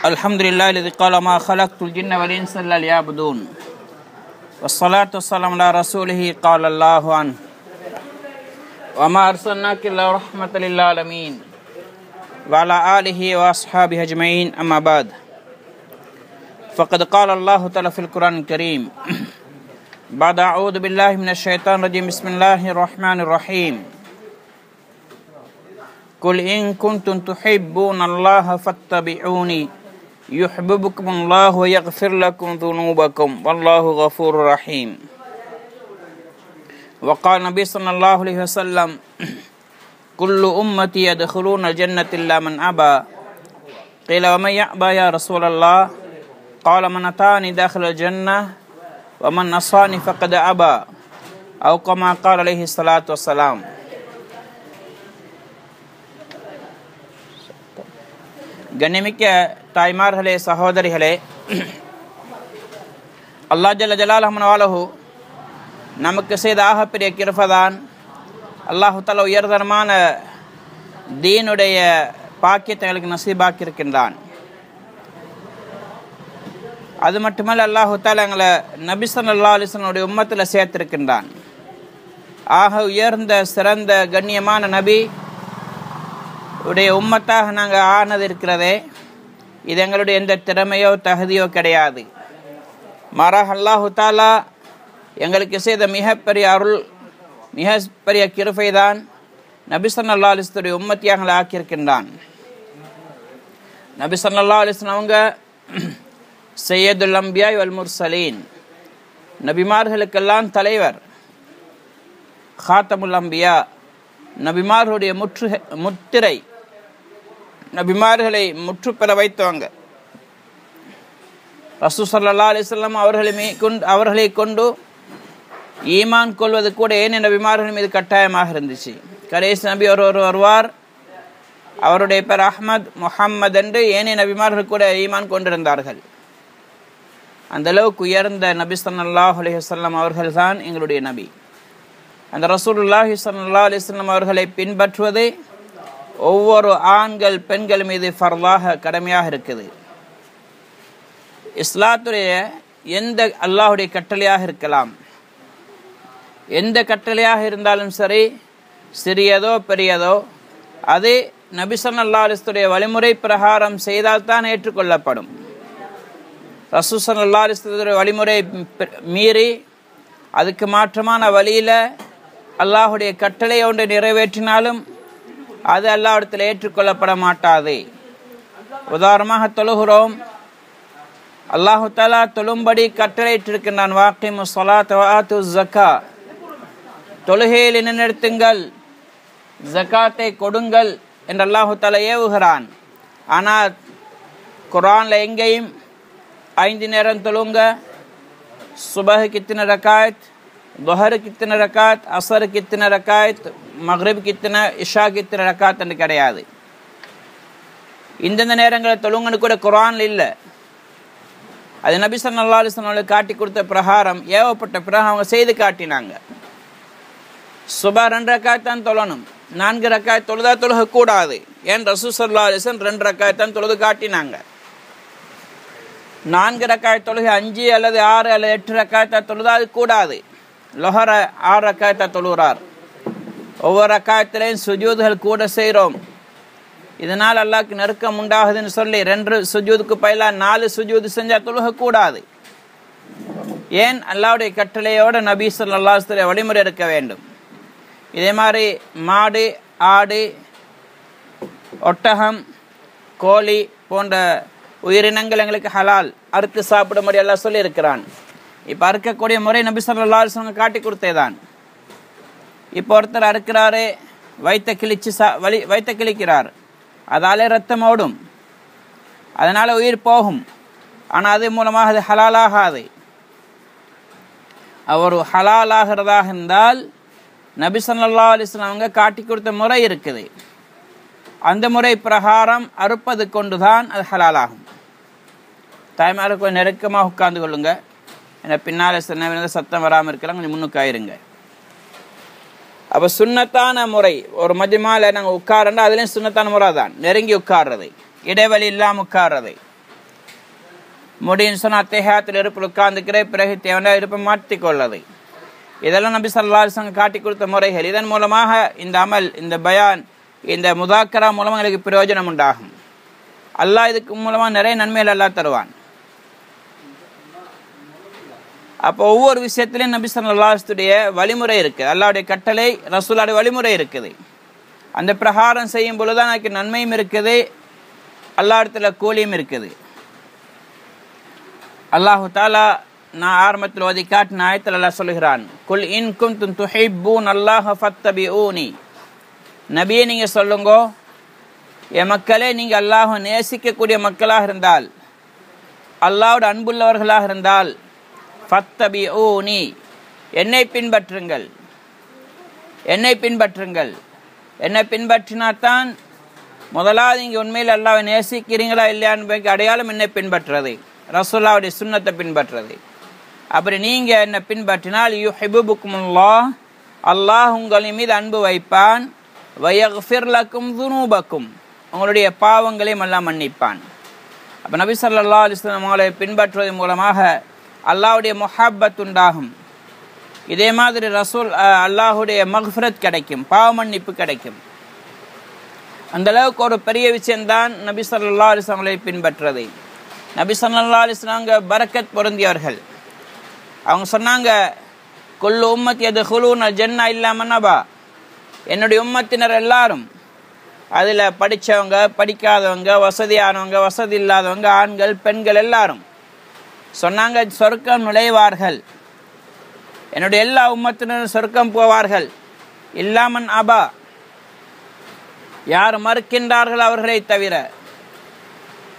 Alhamdulillah alladhi qala ma khalaqtul jinna wal insa illa liya'budun. Wassalatu wassalamu ala rasulih qala Allahu an. Wa ma arsalnaka illa rahmatan lil alamin. Wa ala alihi wa ashabihi ajma'in amma ba'd. Faqad qala Allahu ta'ala fil Qur'anil Karim. Ba'da a'udhu billahi minash shaitanir rajim. Bismillahir rahmanir rahim. Qul in kuntum tuhibbuna Allaha fattabi'uni yuhibbukum Allahu wa yaghfir lakum dhunubakum wallahu ghafurur rahim. Wa qala Nabi sallallahu alaihi wasallam kullu ummati yadkhuluna al-jannata illa man aba. Qila wa man ya'ba ya Rasulullah? Qala man atani dakhala al-jannah wa man asani faqad aba. Aw kama qala alaihi salatu wassalam. கண்ணிமிக்க தாய்மார்களே, சகோதரிகளே, அல்லாஹ் ஜல்ல ஜலாலுஹு நமக்கு செய்த ஆகப்பெரிய கிருபைதான் அல்லாஹு தஆலா உயர்தரமான தீனுடைய பாக்கியத்தை எங்களுக்கு நசீபாக்கி இருக்கின்றான். அது மட்டுமல்ல, அல்லாஹு தஆலா எங்களை நபி ஸல்லல்லாஹு அலைஹி வஸல்லம் உடைய உம்மத்தில் சேர்த்திருக்கின்றான். ஆக உயர்ந்த சிறந்த கண்ணியமான நபி உடைய உம்மத்தாக நாங்கள் ஆனது இருக்கிறதே, இது எங்களுடைய எந்த திறமையோ தகுதியோ கிடையாது. மாறாக அல்லாஹு தஆலா எங்களுக்கு செய்த மிகப்பெரிய அருள், மிகப்பெரிய கிருபை தான் நபி ஸல்லல்லாஹு அலைஹி வஸல்லம் உம்மத்தியாக எங்களை ஆக்கியிருக்கின்றான். நபி ஸல்லல்லாஹு அலைஹி வஸல்லம் அவங்க சையதுல் அம்பியா வல் முர்சலீன், நபிமார்களுக்கெல்லாம் தலைவர். ஹாத்தமுல் அம்பியா, நபிமார்களுடைய முத்திரை, நபிமார்களை முற்று பெற வைத்தவங்க. ரசூல் ஸல்லல்லாஹு அலைஹி வஸல்லம் அவர்களை கொண்டு ஈமான் கொள்வது கூட ஏனைய நபிமார்கள் மீது கட்டாயமாக இருந்துச்சு. கடைசி நபி ஒருவர் வருவார், அவருடைய பேர் அஹ்மத் முஹம்மது என்று ஏனைய நபிமார்கள் கூட ஈமான் கொண்டிருந்தார்கள். அந்த அளவுக்கு உயர்ந்த நபி ஸல்லல்லாஹு அலைஹி வஸல்லம் அவர்கள் தான் எங்களுடைய நபி. அந்த ரசூலுல்லாஹி ஸல்லல்லாஹு அலைஹி வஸல்லம் அவர்களை பின்பற்றுவது ஒவ்வொரு ஆண்கள் பெண்கள் மீது ஃபர்லாக கடமையாக இருக்குது. இஸ்லாத்துடைய எந்த அல்லாஹுடைய கட்டளையாக இருக்கலாம், எந்த கட்டளையாக இருந்தாலும் சரி, சிறியதோ பெரியதோ, அது நபி ஸல்லல்லாஹு அலைஹி வஸல்லம் வழிமுறை பிரகாரம் செய்தால்தான் ஏற்றுக்கொள்ளப்படும். ரசூல் ஸல்லல்லாஹு அலைஹி வஸல்லம் வழிமுறை மீறி அதுக்கு மாற்றமான வழியில் அல்லாஹுடைய கட்டளை ஒன்றை நிறைவேற்றினாலும் அது அல்லாஹ்விடத்தில் ஏற்றுக்கொள்ளப்பட மாட்டாது. உதாரணமாக தொழுகிறோம், அல்லாஹு தஆலா தொழும்படி கட்டளையிட்டிருக்கின்றான். வாக்கிமு ஸலாத்த வ ஆத்து ஸக்கா, தொழுகையில் நிலைநிறுத்துங்கள், ஜகாத்தை கொடுங்கள் என்று அல்லாஹு தஆலா ஏவுகிறான். ஆனால் குர்ஆனில் எங்கேயும் 5 நேரம் தொழுங்க, சுபஹுக்கு இத்தனை ரக்காத், துஹருக்கு இத்தனை ரக்காத், அஸருக்கு இத்தனை ரக்காத், மக்ரிபுக்கு இத்தனை, இஷாக்கு இத்தனை ரக்காத் என்று கிடையாது. இந்தந்த நேரங்களில் தொழுங்கன்னு கூட குர்ஆனில் இல்லை. அது நபி ஸல்லல்லாஹு அலைஹி வஸல்லம் காட்டி கொடுத்த பிரகாரம், ஏவப்பட்ட பிரகாரம் அவங்க செய்து காட்டினாங்க. சுபா 2 ரக்காத் தான் தொழணும், 4 ரக்காத் தொழுதா தொழுகக்கூடாது. ஏன் ரசூல் ஸல்லல்லாஹு அலைஹி வஸல்லம் 2 ரக்காத் தான் தொழுது காட்டினாங்க. 4 ரக்காத் தொழுகை 5 அல்லது 6 அல்லது 8 ரக்காத்தா தொழுதா அது கூடாது. லொஹர 6 ரக்காத்தா தொழுகிறார். ஒவ்வொரு ரக்காத்திலையும் சுஜூதுகள் கூட செய்கிறோம். இதனால் அல்லாஹ்க்கு நெருக்கம் உண்டாகுதுன்னு சொல்லி 2 சுஜூதுக்கு பதிலாக 4 சுஜூது செஞ்சால் தொழுகக்கூடாது. ஏன்? அல்லாஹ்வுடைய கட்டளையோடு நபி ஸல்லல்லாஹு அலைஹி வஸல்லம் வழிமுறை இருக்க வேண்டும். இதே மாதிரி மாடு, ஆடு, ஒட்டகம், கோழி போன்ற உயிரினங்கள் எங்களுக்கு ஹலால், அறுத்து சாப்பிடும்படி எல்லாம் சொல்லி இருக்கிறான். இப்போ அறுக்கக்கூடிய முறை நபி ஸல்லல்லாஹு அலைஹி வஸல்லம் காட்டி கொடுத்தேதான். இப்போ ஒருத்தர் அறுக்கிறாரு, வயிற்ற கிழிக்கிறார், அதாலே ரத்தம் ஓடும், அதனால உயிர் போகும். ஆனால் அது மூலமாக அது ஹலாலாகாது. அவர் ஹலாலாகிறதாக இருந்தால் நபி ஸல்லல்லாஹு அலைஹி வஸல்லம் அவங்க காட்டி கொடுத்த முறை இருக்குது. அந்த முறை பிரகாரம் அறுப்பது கொண்டுதான் அது ஹலாலாகும். தாய்மாருக்கு கொஞ்சம் நெருக்கமாக உட்கார்ந்து கொள்ளுங்க. ஏன்னா பின்னால் சத்தம் வராமல் இருக்கலாம், கொஞ்சம் முன்னுக்காயிருங்க. அப்போ சுன்னத்தான முறை ஒரு மஜ்மால நாங்கள் உட்காரண்டா அதுலேயும் சுன்னத்தான முறை தான். நெருங்கி உட்கார்றது, இடைவெளி இல்லாமல் உட்கார்றது. முடியும் சொன்னால் அத்தஹியாத்தில் இருப்பில் உட்கார்ந்துக்கிறேன், பிறகு தேவையான இருப்பை மாற்றிக்கொள்ளது. இதெல்லாம் நபி ஸல்லல்லாஹு அலைஹி வஸல்லம் காட்டி கொடுத்த முறைகள். இதன் மூலமாக இந்த அமல், இந்த பயான், இந்த முதாக்கரா மூலமாக எங்களுக்கு பிரயோஜனம் உண்டாகும். அல்லாஹ் இதுக்கு மூலமாக நிறைய நன்மைகள் அல்லாஹ் தருவான். அப்போ ஒவ்வொரு விஷயத்திலையும் நபி ஸல்லல்லாஹு அலைஹி வஸல்லம் வழிமுறை இருக்குது, அல்லாஹ்வுடைய கட்டளை, ரசூலுடைய வழிமுறை இருக்குது. அந்த பிரகாரம் செய்யும் பொழுதுதான் எனக்கு நன்மையும் இருக்குது, அல்லாஹ் இடத்துல கூலியும் இருக்குது. அல்லாஹு தாலா நான் ஆரம்பத்தில் ஓதி காட்டின ஆயத்தில் அல்லாஹ் சொல்லுகிறான், குல் இன் குன்தும் துஹிப்பூன் அல்லாஹ ஃபத்தபிஊனி. நபியே நீங்கள் சொல்லுங்கோ, என் மக்களே நீங்கள் அல்லாஹை நேசிக்கக்கூடிய மக்களாக இருந்தால், அல்லாஹ்வோட அன்புள்ளவர்களாக இருந்தால், ஃபத்தபிஊனி என்னை பின்பற்றுங்கள், என்னை பின்பற்றுங்கள். என்னை பின்பற்றினாத்தான் முதலாவது நீங்கள் உண்மையில் அல்லாஹ்வை நேசிக்கிறீங்களா இல்லையான்னு அடையாளம் என்னை பின்பற்றுறது, ரசூலுல்லாஹ்வுடைய சுன்னத்தை பின்பற்றுறது. அப்படி நீங்கள் என்னை பின்பற்றினால் யுஹிப்புக்குமுல்லாஹ், அல்லாஹ் உங்களின் மீது அன்பு வைப்பான், வயக்ஃபிர் லக்கும் துனூபக்கும், உங்களுடைய பாவங்களையும் எல்லாம் மன்னிப்பான். அப்போ நபி ஸல்லல்லாஹு அலைஹி வஸல்லம் அவங்களை பின்பற்றுவதன் மூலமாக அல்லாஹ்வுடைய முஹப்பத் உண்டாகும். இதே மாதிரி அல்லாஹுடைய மக்ஃபிரத் கிடைக்கும், பாவ மன்னிப்பு கிடைக்கும். அந்த அளவுக்கு ஒரு பெரிய விஷயம்தான் நபி ஸல்லல்லாஹு அலைஹி வஸல்லம் அவங்களை பின்பற்றுறது. நபி ஸல்லல்லாஹு அலைஹி வஸல்லம் பரக்கத் பொருந்தியவர்கள். அவங்க சொன்னாங்க, குல்லு உம்மத்தி யதுகுலூனல் ஜன்னா இல்லா மன் அபா. என்னுடைய உம்மத்தினர் எல்லாரும், அதில் படித்தவங்க, படிக்காதவங்க, வசதியானவங்க, வசதி இல்லாதவங்க, ஆண்கள், பெண்கள் எல்லாரும் சொன்னாங்க சொர்க்கம் நுழைவார்கள், என்னுடைய எல்லா உம்மத்தினரும் சொர்க்கம் போவார்கள். இல்லாமன் அபா, யார் மறுக்கின்றார்கள் அவர்களை தவிர.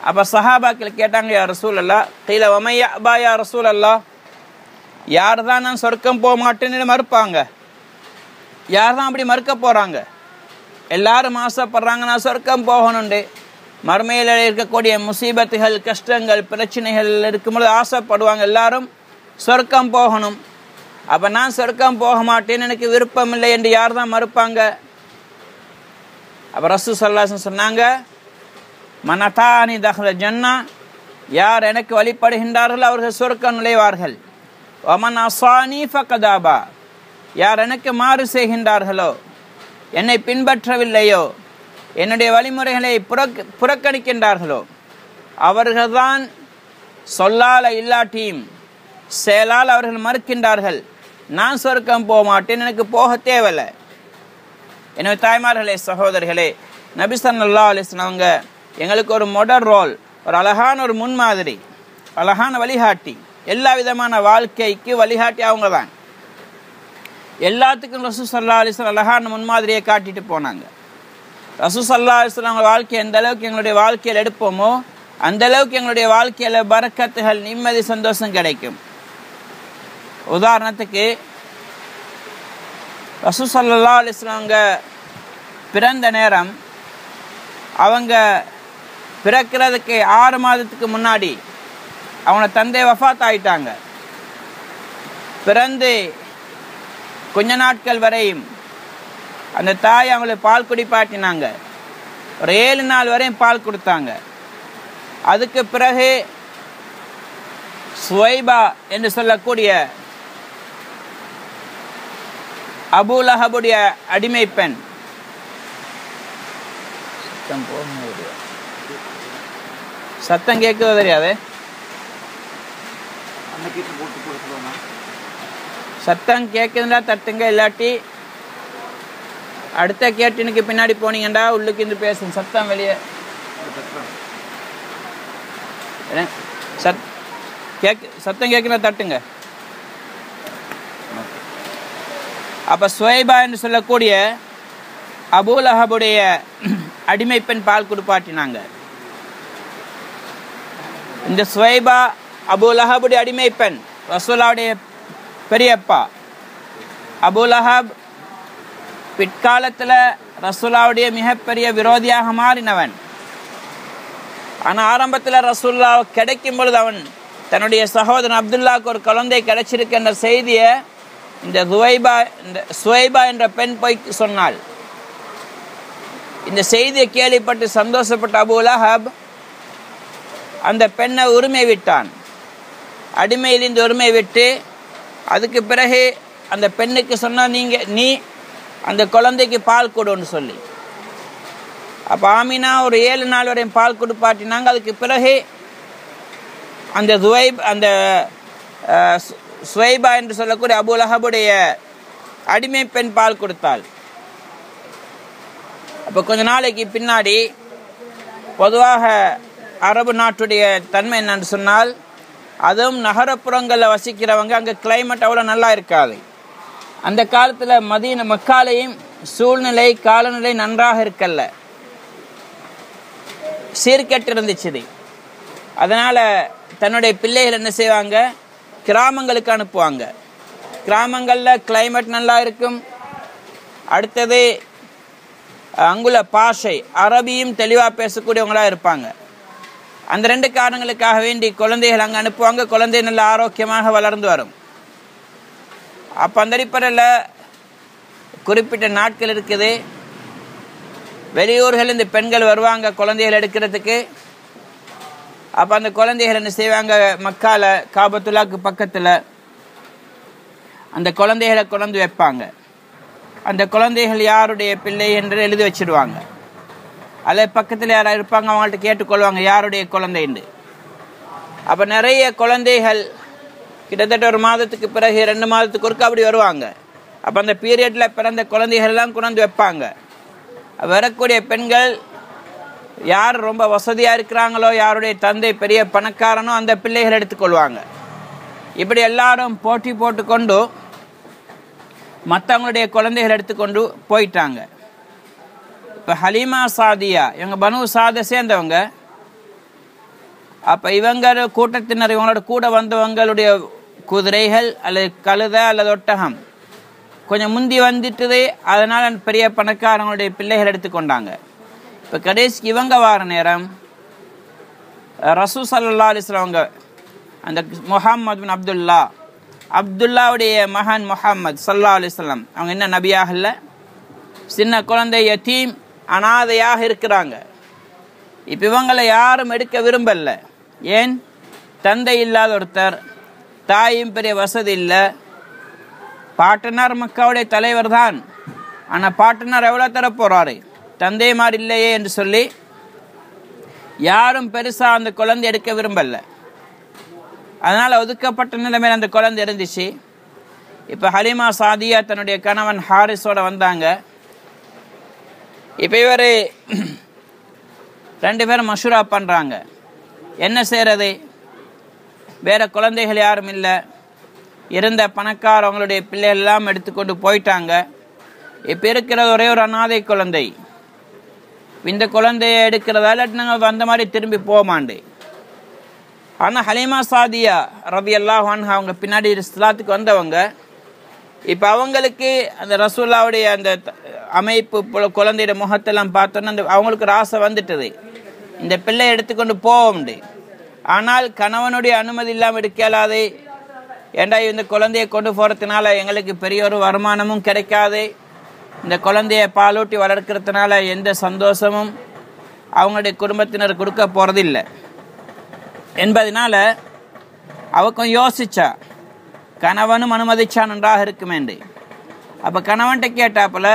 அப்போ சஹாபாக்கள் கேட்டாங்க, யா ரசூலல்லாஹ், கீல வமையா அபா யா ரசூலல்லாஹ், யார் தான் நான் சொர்க்கம் போக மாட்டேன்னு மறுப்பாங்க, யார் தான் அப்படி மறுக்க போகிறாங்க? எல்லாரும் ஆசைப்படுறாங்க நான் சொர்க்கம் போகணுண்டு, மறுமையில் இருக்கக்கூடிய முசீபத்துகள், கஷ்டங்கள், பிரச்சனைகள் இருக்கும்போது ஆசைப்படுவாங்க, எல்லாரும் சொர்க்கம் போகணும். அப்போ நான் சொர்க்கம் போக மாட்டேன்னு எனக்கு விருப்பம் இல்லை என்று யார் தான் மறுப்பாங்க? அப்போ ரசூல் ஸல்லல்லாஹு அலைஹி வஸல்லம் சொன்னாங்க, மனதானி தஹ்ல ஜன்னா, யார் எனக்கு வழிபடுகின்றார்கள் அவர்கள் சொர்க்கம் நுழைவார்கள். வமன் அஸானி ஃபகத் அபா, யார் எனக்கு மாறு செய்கின்றார்களோ, என்னை பின்பற்றவில்லையோ, என்னுடைய வழிமுறைகளை புறக்கணிக்கின்றார்களோ, அவர்கள்தான் சொல்லால இல்லாட்டியும் செயலால் அவர்கள் மறுக்கின்றார்கள், நான் சொர்க்கம் போக மாட்டேன், எனக்கு போக தேவையில்லை. எனவே தாய்மார்களே, சகோதரர்களே, நபி ஸல்லல்லாஹு அலைஹி வஸல்லம் அவங்க எங்களுக்கு ஒரு மாடல் ரோல், ஒரு அழகான ஒரு முன்மாதிரி, அழகான வழிகாட்டி. எல்லா விதமான வாழ்க்கைக்கு வழிகாட்டி அவங்க தான். எல்லாத்துக்கும் ரசூல் ஸல்லல்லாஹு அலைஹி வஸல்லம் அழகான முன்மாதிரியை காட்டிட்டு போனாங்க. ரசூல் ஸல்லல்லாஹு அலைஹி வஸல்லம் வாழ்க்கை எந்த அளவுக்கு எங்களுடைய வாழ்க்கையில் எடுப்போமோ அந்த அளவுக்கு எங்களுடைய வாழ்க்கையில் பரக்கத்துகள், நிம்மதி, சந்தோஷம் கிடைக்கும். உதாரணத்துக்கு ரசூல் ஸல்லல்லாஹு அலைஹி வஸல்லம் அவங்க பிறந்த நேரம், அவங்க பிறக்கிறதுக்கு 6 மாதத்துக்கு முன்னாடி அவங்க தந்தை வஃபாத் ஆயிட்டாங்க. பிறந்து கொஞ்ச நாட்கள் வரையும் அந்த தாய் அவங்களை பால் குடிப்பாட்டினாங்க. ஒரு 7 நாள் வரையும் பால் கொடுத்தாங்க. அதுக்கு பிறகு சுவைபா என்று சொல்லக்கூடிய அபூ லஹபுடைய அடிமை பெண், சத்தம் கேட்குதோ தெரியாது, சத்தம் கேட்குதுன்னா தட்டுங்க, இல்லாட்டி அடுத்த கேட்டினுக்கு பின்னாடி போனீங்கண்டா உள்ளுக்கு இருந்து பேசுங்க, சத்தம் வெளியே சத்தம் கேட்குறா தட்டுங்க. அப்ப சுவைபா என்று சொல்லக்கூடிய அபூ லஹபுடைய அடிமை பெண் பால் குடிப்பாட்டினாங்க. இந்த சுவைபா அபூ லஹபுடைய அடிமை பெண், ரசூலுல்லாஹ்வுடைய பெரியப்பா அபூ லஹப் பிற்காலத்தில் ரசூலுல்லாஹ்வுடைய மிகப்பெரிய விரோதியாக மாறினவன். ஆனால் ஆரம்பத்தில் ரசூலுல்லாஹ் கிடைக்கும் பொழுது அவன் தன்னுடைய சகோதரன் அப்துல்லாவுக்கு ஒரு குழந்தை கிடைச்சிருக்கின்ற செய்தியை இந்த சுவைபா என்ற பெண் போய் சொன்னாள். இந்த செய்தியை கேள்விப்பட்டு சந்தோஷப்பட்ட அபூ லஹப் அந்த பெண்ணை உரிமை விட்டான். அடிமையிலிருந்து உரிமை விட்டு அதுக்கு பிறகு அந்த பெண்ணுக்கு சொன்னால் நீ அந்த குழந்தைக்கு பால் கொடுன்னு சொல்லி. அப்போ ஆமினா ஒரு 7 நாள் வரையும் பால் கொடுப்பாட்டினாங்க. அதுக்கு பிறகு அந்த சுவைபா என்று சொல்லக்கூடிய அபூ லஹபுடைய அடிமை பெண் பால் கொடுத்தாள். அப்போ கொஞ்ச நாளைக்கு பின்னாடி பொதுவாக அரபு நாட்டுடைய தன்மை என்னன்னு சொன்னால், அதுவும் நகரப்புறங்களில் வசிக்கிறவங்க அங்கே கிளைமேட் அவ்வளோ நல்லா இருக்காது. அந்த காலத்தில் மக்காலையும் சூழ்நிலை காலநிலை நன்றாக இருக்கல்ல, சீர்கெட்டு இருந்துச்சு. அதனால் தன்னுடைய பிள்ளைகள் என்ன செய்வாங்க, கிராமங்களுக்கு அனுப்புவாங்க. கிராமங்களில் கிளைமேட் நல்லா இருக்கும். அடுத்தது அங்குள்ள பாஷை அரபியும் தெளிவாக பேசக்கூடியவங்களாக இருப்பாங்க. அந்த 2 காரணங்களுக்காக வேண்டி குழந்தைகள் அங்கே அனுப்புவாங்க. குழந்தை நல்ல ஆரோக்கியமாக வளர்ந்து வரும். அப்போ அந்த அடிப்படையில் குறிப்பிட்ட நாட்கள் இருக்குது. வெளியூர்கள் இந்த பெண்கள் வருவாங்க குழந்தைகள் எடுக்கிறதுக்கு. அப்போ அந்த குழந்தைகள் என்ன செய்வாங்க, மக்கால காபத்துல்லாக்கு பக்கத்தில் அந்த குழந்தைகளை கொண்டு வைப்பாங்க. அந்த குழந்தைகள் யாருடைய பிள்ளை என்று எழுதி வச்சிடுவாங்க. அதில் பக்கத்தில் யாராவது இருப்பாங்க, அவங்கள்ட்ட கேட்டுக்கொள்வாங்க யாருடைய குழந்தைன்னு. அப்போ நிறைய குழந்தைகள் கிட்டத்தட்ட 1 மாதத்துக்கு பிறகு 2 மாதத்துக்கு ஒருக்க அப்படி வருவாங்க. அப்போ அந்த பீரியடில் பிறந்த குழந்தைகள்லாம் கொண்டு வைப்பாங்க. வரக்கூடிய பெண்கள் யார் ரொம்ப வசதியாக இருக்கிறாங்களோ, யாருடைய தந்தை பெரிய பணக்காரனோ அந்த பிள்ளைகள் எடுத்துக்கொள்வாங்க. இப்படி எல்லாரும் போட்டி போட்டுக்கொண்டு மற்றவங்களுடைய குழந்தைகள் எடுத்துக்கொண்டு போயிட்டாங்க. இப்போ ஹலீமா சாதியா இவங்க பனு சாதை சேர்ந்தவங்க. அப்போ இவங்க கூட்டத்தினர் இவங்களோட கூட வந்தவங்களுடைய குதிரைகள் அல்லது கழுதை அல்லது ஒட்டகம் கொஞ்சம் முந்தி வந்துட்டுது. அதனால் பெரிய பணக்காரங்களுடைய பிள்ளைகள் எடுத்துக்கொண்டாங்க. இப்போ கடைசிக்கு இவங்க வார நேரம் ரசூல் ஸல்லல்லாஹு அலைஹி வஸல்லம் அவங்க அந்த முஹம்மது பின் அப்துல்லாவுடைய மகன் முஹம்மது ஸல்லல்லாஹு அலைஹி வஸல்லம் அவங்க என்ன நபியாக இல்லை, சின்ன குழந்தை யதீம் அனாதையாக இருக்கிறாங்க. இப்போ இவங்களை யாரும் எடுக்க விரும்பல. ஏன், தந்தை இல்லாத ஒருத்தர், தாயும் பெரிய வசதி இல்லை. பாட்டனார் மக்காவுடைய தலைவர் தான், ஆனால் பாட்டனார் எவ்வளோ தர போகிறாரு, தந்தை மாதிரி இல்லையே என்று சொல்லி யாரும் பெருசாக அந்த குழந்தை எடுக்க விரும்பல. அதனால் ஒதுக்கப்பட்ட நிலைமையில் அந்த குழந்தை இருந்துச்சு. இப்போ ஹலீமா சாதியா தன்னுடைய கணவன் ஹாரிஸோட வந்தாங்க. இப்போ இவர் 2 பேரும் மஷூரா பண்ணுறாங்க, என்ன செய்கிறது, வேறு குழந்தைகள் யாரும் இல்லை, இருந்த பணக்காரவங்களுடைய பிள்ளைகள் எல்லாம் எடுத்துக்கொண்டு போயிட்டாங்க. இப்போ இருக்கிறது ஒரே ஒரு அனாதை குழந்தை. இந்த குழந்தைய எடுக்கிறதால நாங்கள் வந்த மாதிரி திரும்பி போமாண்டு. ஆனால் ஹலீமா சாதியா ரலியல்லாஹு அன்ஹா அவங்க பின்னாடி இஸ்லாத்துக்கு வந்தவங்க. இப்போ அவங்களுக்கு அந்த ரசூலுல்லாவுடைய அந்த அமைப்பு குழந்தையோட முகத்தெல்லாம் பார்த்தோன்னா அந்த அவங்களுக்கு ஒரு ஆசை வந்துட்டது, இந்த பிள்ளை எடுத்துக்கொண்டு போவோம்ண்டு. ஆனால் கணவனுடைய அனுமதி இல்லாமல் எடுக்கலாது. ஏண்டா இந்த குழந்தையை கொண்டு போகிறதுனால எங்களுக்கு பெரிய ஒரு வருமானமும் கிடைக்காது, இந்த குழந்தையை பாலூட்டி வளர்க்கறதுனால எந்த சந்தோஷமும் அவங்களுடைய குடும்பத்தினர் கொடுக்க போகிறதில்லை என்பதனால அவக்கும் யோசிச்சா, கணவனும் அனுமதிச்சான் நன்றாக இருக்குமேண்டு. அப்போ கணவன்கிட்ட கேட்டாப்புல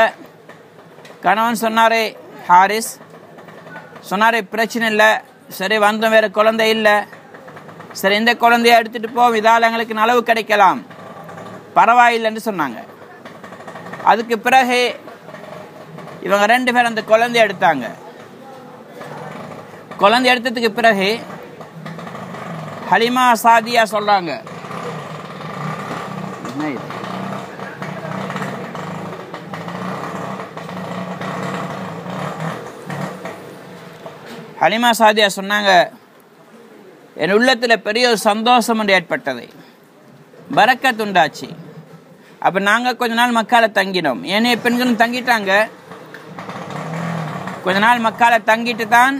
கணவன் சொன்னாரே, ஹாரிஸ் சொன்னாரே, பிரச்சனை இல்லை, சரி வந்தோம், வேறு குழந்தை இல்லை, சரி இந்த குழந்தைய எடுத்துகிட்டு போவோம், இதால் எங்களுக்கு நலவு கிடைக்கலாம், பரவாயில்லைன்னு சொன்னாங்க. அதுக்கு பிறகு இவங்க 2 பேரும் அந்த குழந்தைய எடுத்தாங்க. குழந்தை எடுத்ததுக்கு பிறகு ஹலீமா சாதியா சொல்றாங்க, ஹலீமா சாதியா சொன்னாங்க, என் உள்ளத்தில் பெரிய ஒரு சந்தோஷம் ஒன்று ஏற்பட்டது, பரக்கத் உண்டாச்சு. அப்போ நாங்கள் கொஞ்ச நாள் மக்கால தங்கினோம். ஏனைய பெண்களும் தங்கிட்டாங்க. கொஞ்ச நாள் மக்கால தங்கிட்டு தான்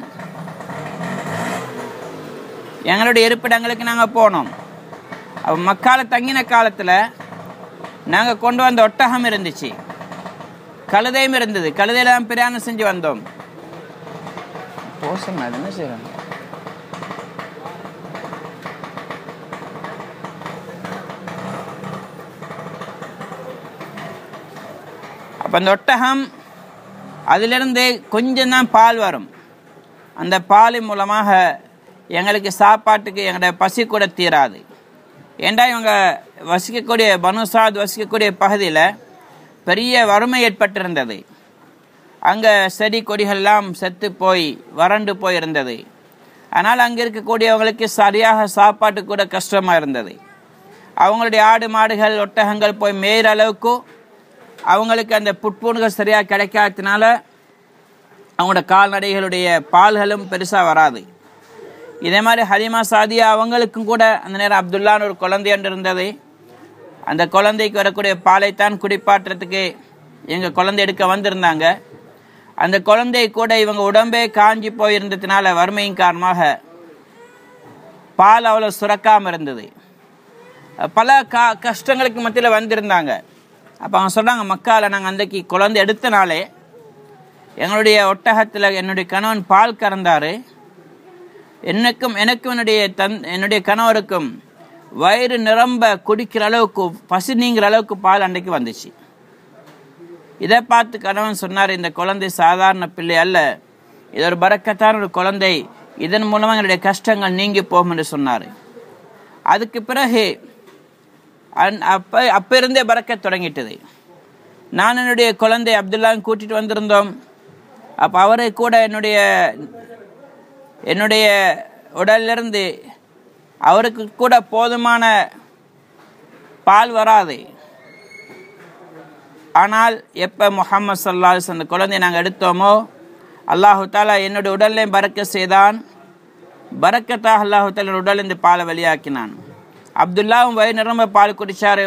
எங்களுடைய இருப்பிடங்களுக்கு நாங்கள் போனோம். அப்போ மக்கால தங்கின காலத்தில் நாங்கள் கொண்டு வந்த ஒட்டகம் இருந்துச்சு, கழுதையும் இருந்தது. கழுதையில் தான் பிரயாணம் செஞ்சு வந்தோம். என்ன செய்யறாங்க அப்போ அந்த ஒட்டகம் அதிலிருந்து கொஞ்சம் தான் பால் வரும். அந்த பாலின் மூலமாக எங்களுக்கு சாப்பாட்டுக்கு எங்களுடைய பசி கூட தீராது. ஏண்டா இவங்க வசிக்கக்கூடிய பனு சாத் வசிக்கக்கூடிய பகுதியில் பெரிய வறுமை ஏற்பட்டிருந்தது. அங்கே செடி கொடிகள்லாம் செத்து போய் வறண்டு போயிருந்தது. ஆனால் அங்கே இருக்கக்கூடியவங்களுக்கு சரியாக சாப்பாட்டு கூட கஷ்டமாக இருந்தது. அவங்களுடைய ஆடு மாடுகள் ஒட்டகங்கள் போய் மேயிற அளவுக்கு அவங்களுக்கு அந்த புட்பூண்டுகள் சரியாக கிடைக்காததுனால அவங்களோட கால்நடைகளுடைய பால்களும் பெருசாக வராது. இதே மாதிரி ஹலிமா சாதியா அவங்களுக்கும் கூட அந்த நேரம் அப்துல்லான்னு ஒரு குழந்தை ஒன்று இருந்தது. அந்த குழந்தைக்கு வரக்கூடிய பாலைத்தான் குடிப்பாட்டுறதுக்கு எங்கள் குழந்தை எடுக்க வந்திருந்தாங்க. அந்த குழந்தை கூட இவங்க உடம்பே காஞ்சி போயிருந்ததுனால வறுமையின் காரணமாக பால் அவ்வளோ சுரக்காமல் இருந்தது. பல கஷ்டங்களுக்கு மத்தியில் வந்திருந்தாங்க. அப்போ அவங்க சொல்கிறாங்க, மக்காவில் நாங்கள் அன்றைக்கு குழந்தை எடுத்தனாலே எங்களுடைய ஒட்டகத்தில் என்னுடைய கணவன் பால் கறந்தார். எனக்கும் என்னுடைய கணவருக்கும் வயிறு நிரம்ப குடிக்கிற அளவுக்கு பசி நீங்கிற அளவுக்கு பால் அன்றைக்கு வந்துச்சு. இதை பார்த்து கணவன் சொன்னார், இந்த குழந்தை சாதாரண பிள்ளை அல்ல, இது ஒரு பரக்கத்தான ஒரு குழந்தை, இதன் மூலமாக என்னுடைய கஷ்டங்கள் நீங்கி போகும் என்று சொன்னார். அதுக்கு பிறகு அப்போ இருந்தே பரக்கத் தொடங்கிட்டது. நான் என்னுடைய குழந்தை அப்துல்லான்னு கூட்டிகிட்டு வந்திருந்தோம். அப்போ அவரை கூட என்னுடைய உடலிலிருந்து அவருக்கு கூட போதுமான பால் வராது. ஆனால் எப்போ முஹம்மது ஸல்லல்லாஹு அலைஹி வஸல்லம் அந்த குழந்தையை நாங்கள் எடுத்தோமோ அல்லாஹு தாலா என்னுடைய உடல்லையும் பறக்க செய்தான். பறக்கத்தாக அல்லாஹு தாலா உடலிருந்து பாலை வெளியாக்கினான். அப்துல்லாவும் வயிறு நிரம்ப பால் குடித்தார்.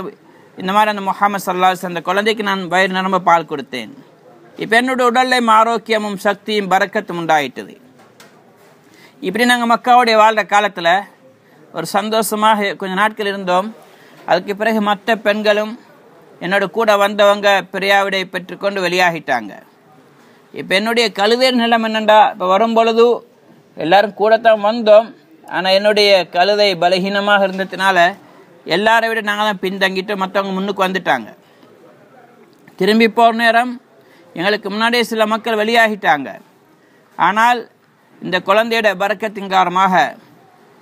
இந்த மாதிரி அந்த முஹம்மது ஸல்லல்லாஹு அலைஹி வஸல்லம் அந்த குழந்தைக்கு நான் வயிறு நிரம்ப பால் கொடுத்தேன். இப்போ என்னுடைய உடல்லையும் ஆரோக்கியமும் சக்தியும் பறக்கத்தும் உண்டாயிட்டது. இப்படி நாங்கள் மக்காவுடைய வாழ்கிற காலத்தில் ஒரு சந்தோஷமாக கொஞ்சம் நாட்கள் இருந்தோம். அதுக்கு பிறகு மற்ற பெண்களும் என்னோட கூட வந்தவங்க பிரியாவிடை பெற்றுக்கொண்டு வெளியாகிட்டாங்க. இப்போ என்னுடைய கழுதை நிலம் என்னண்டா, இப்போ வரும்பொழுது எல்லாரும் கூடத்தான் வந்தோம். ஆனால் என்னுடைய கழுதை பலகீனமாக இருந்ததுனால எல்லாரை விட நாங்கள் தான் பின்தங்கிட்டு மற்றவங்க முன்னுக்கு வந்துட்டாங்க. திரும்பி போகிற நேரம் எங்களுக்கு முன்னாடியே சில மக்கள் வெளியாகிட்டாங்க. ஆனால் இந்த குழந்தையோட பரக்கத்தின் காரணமாக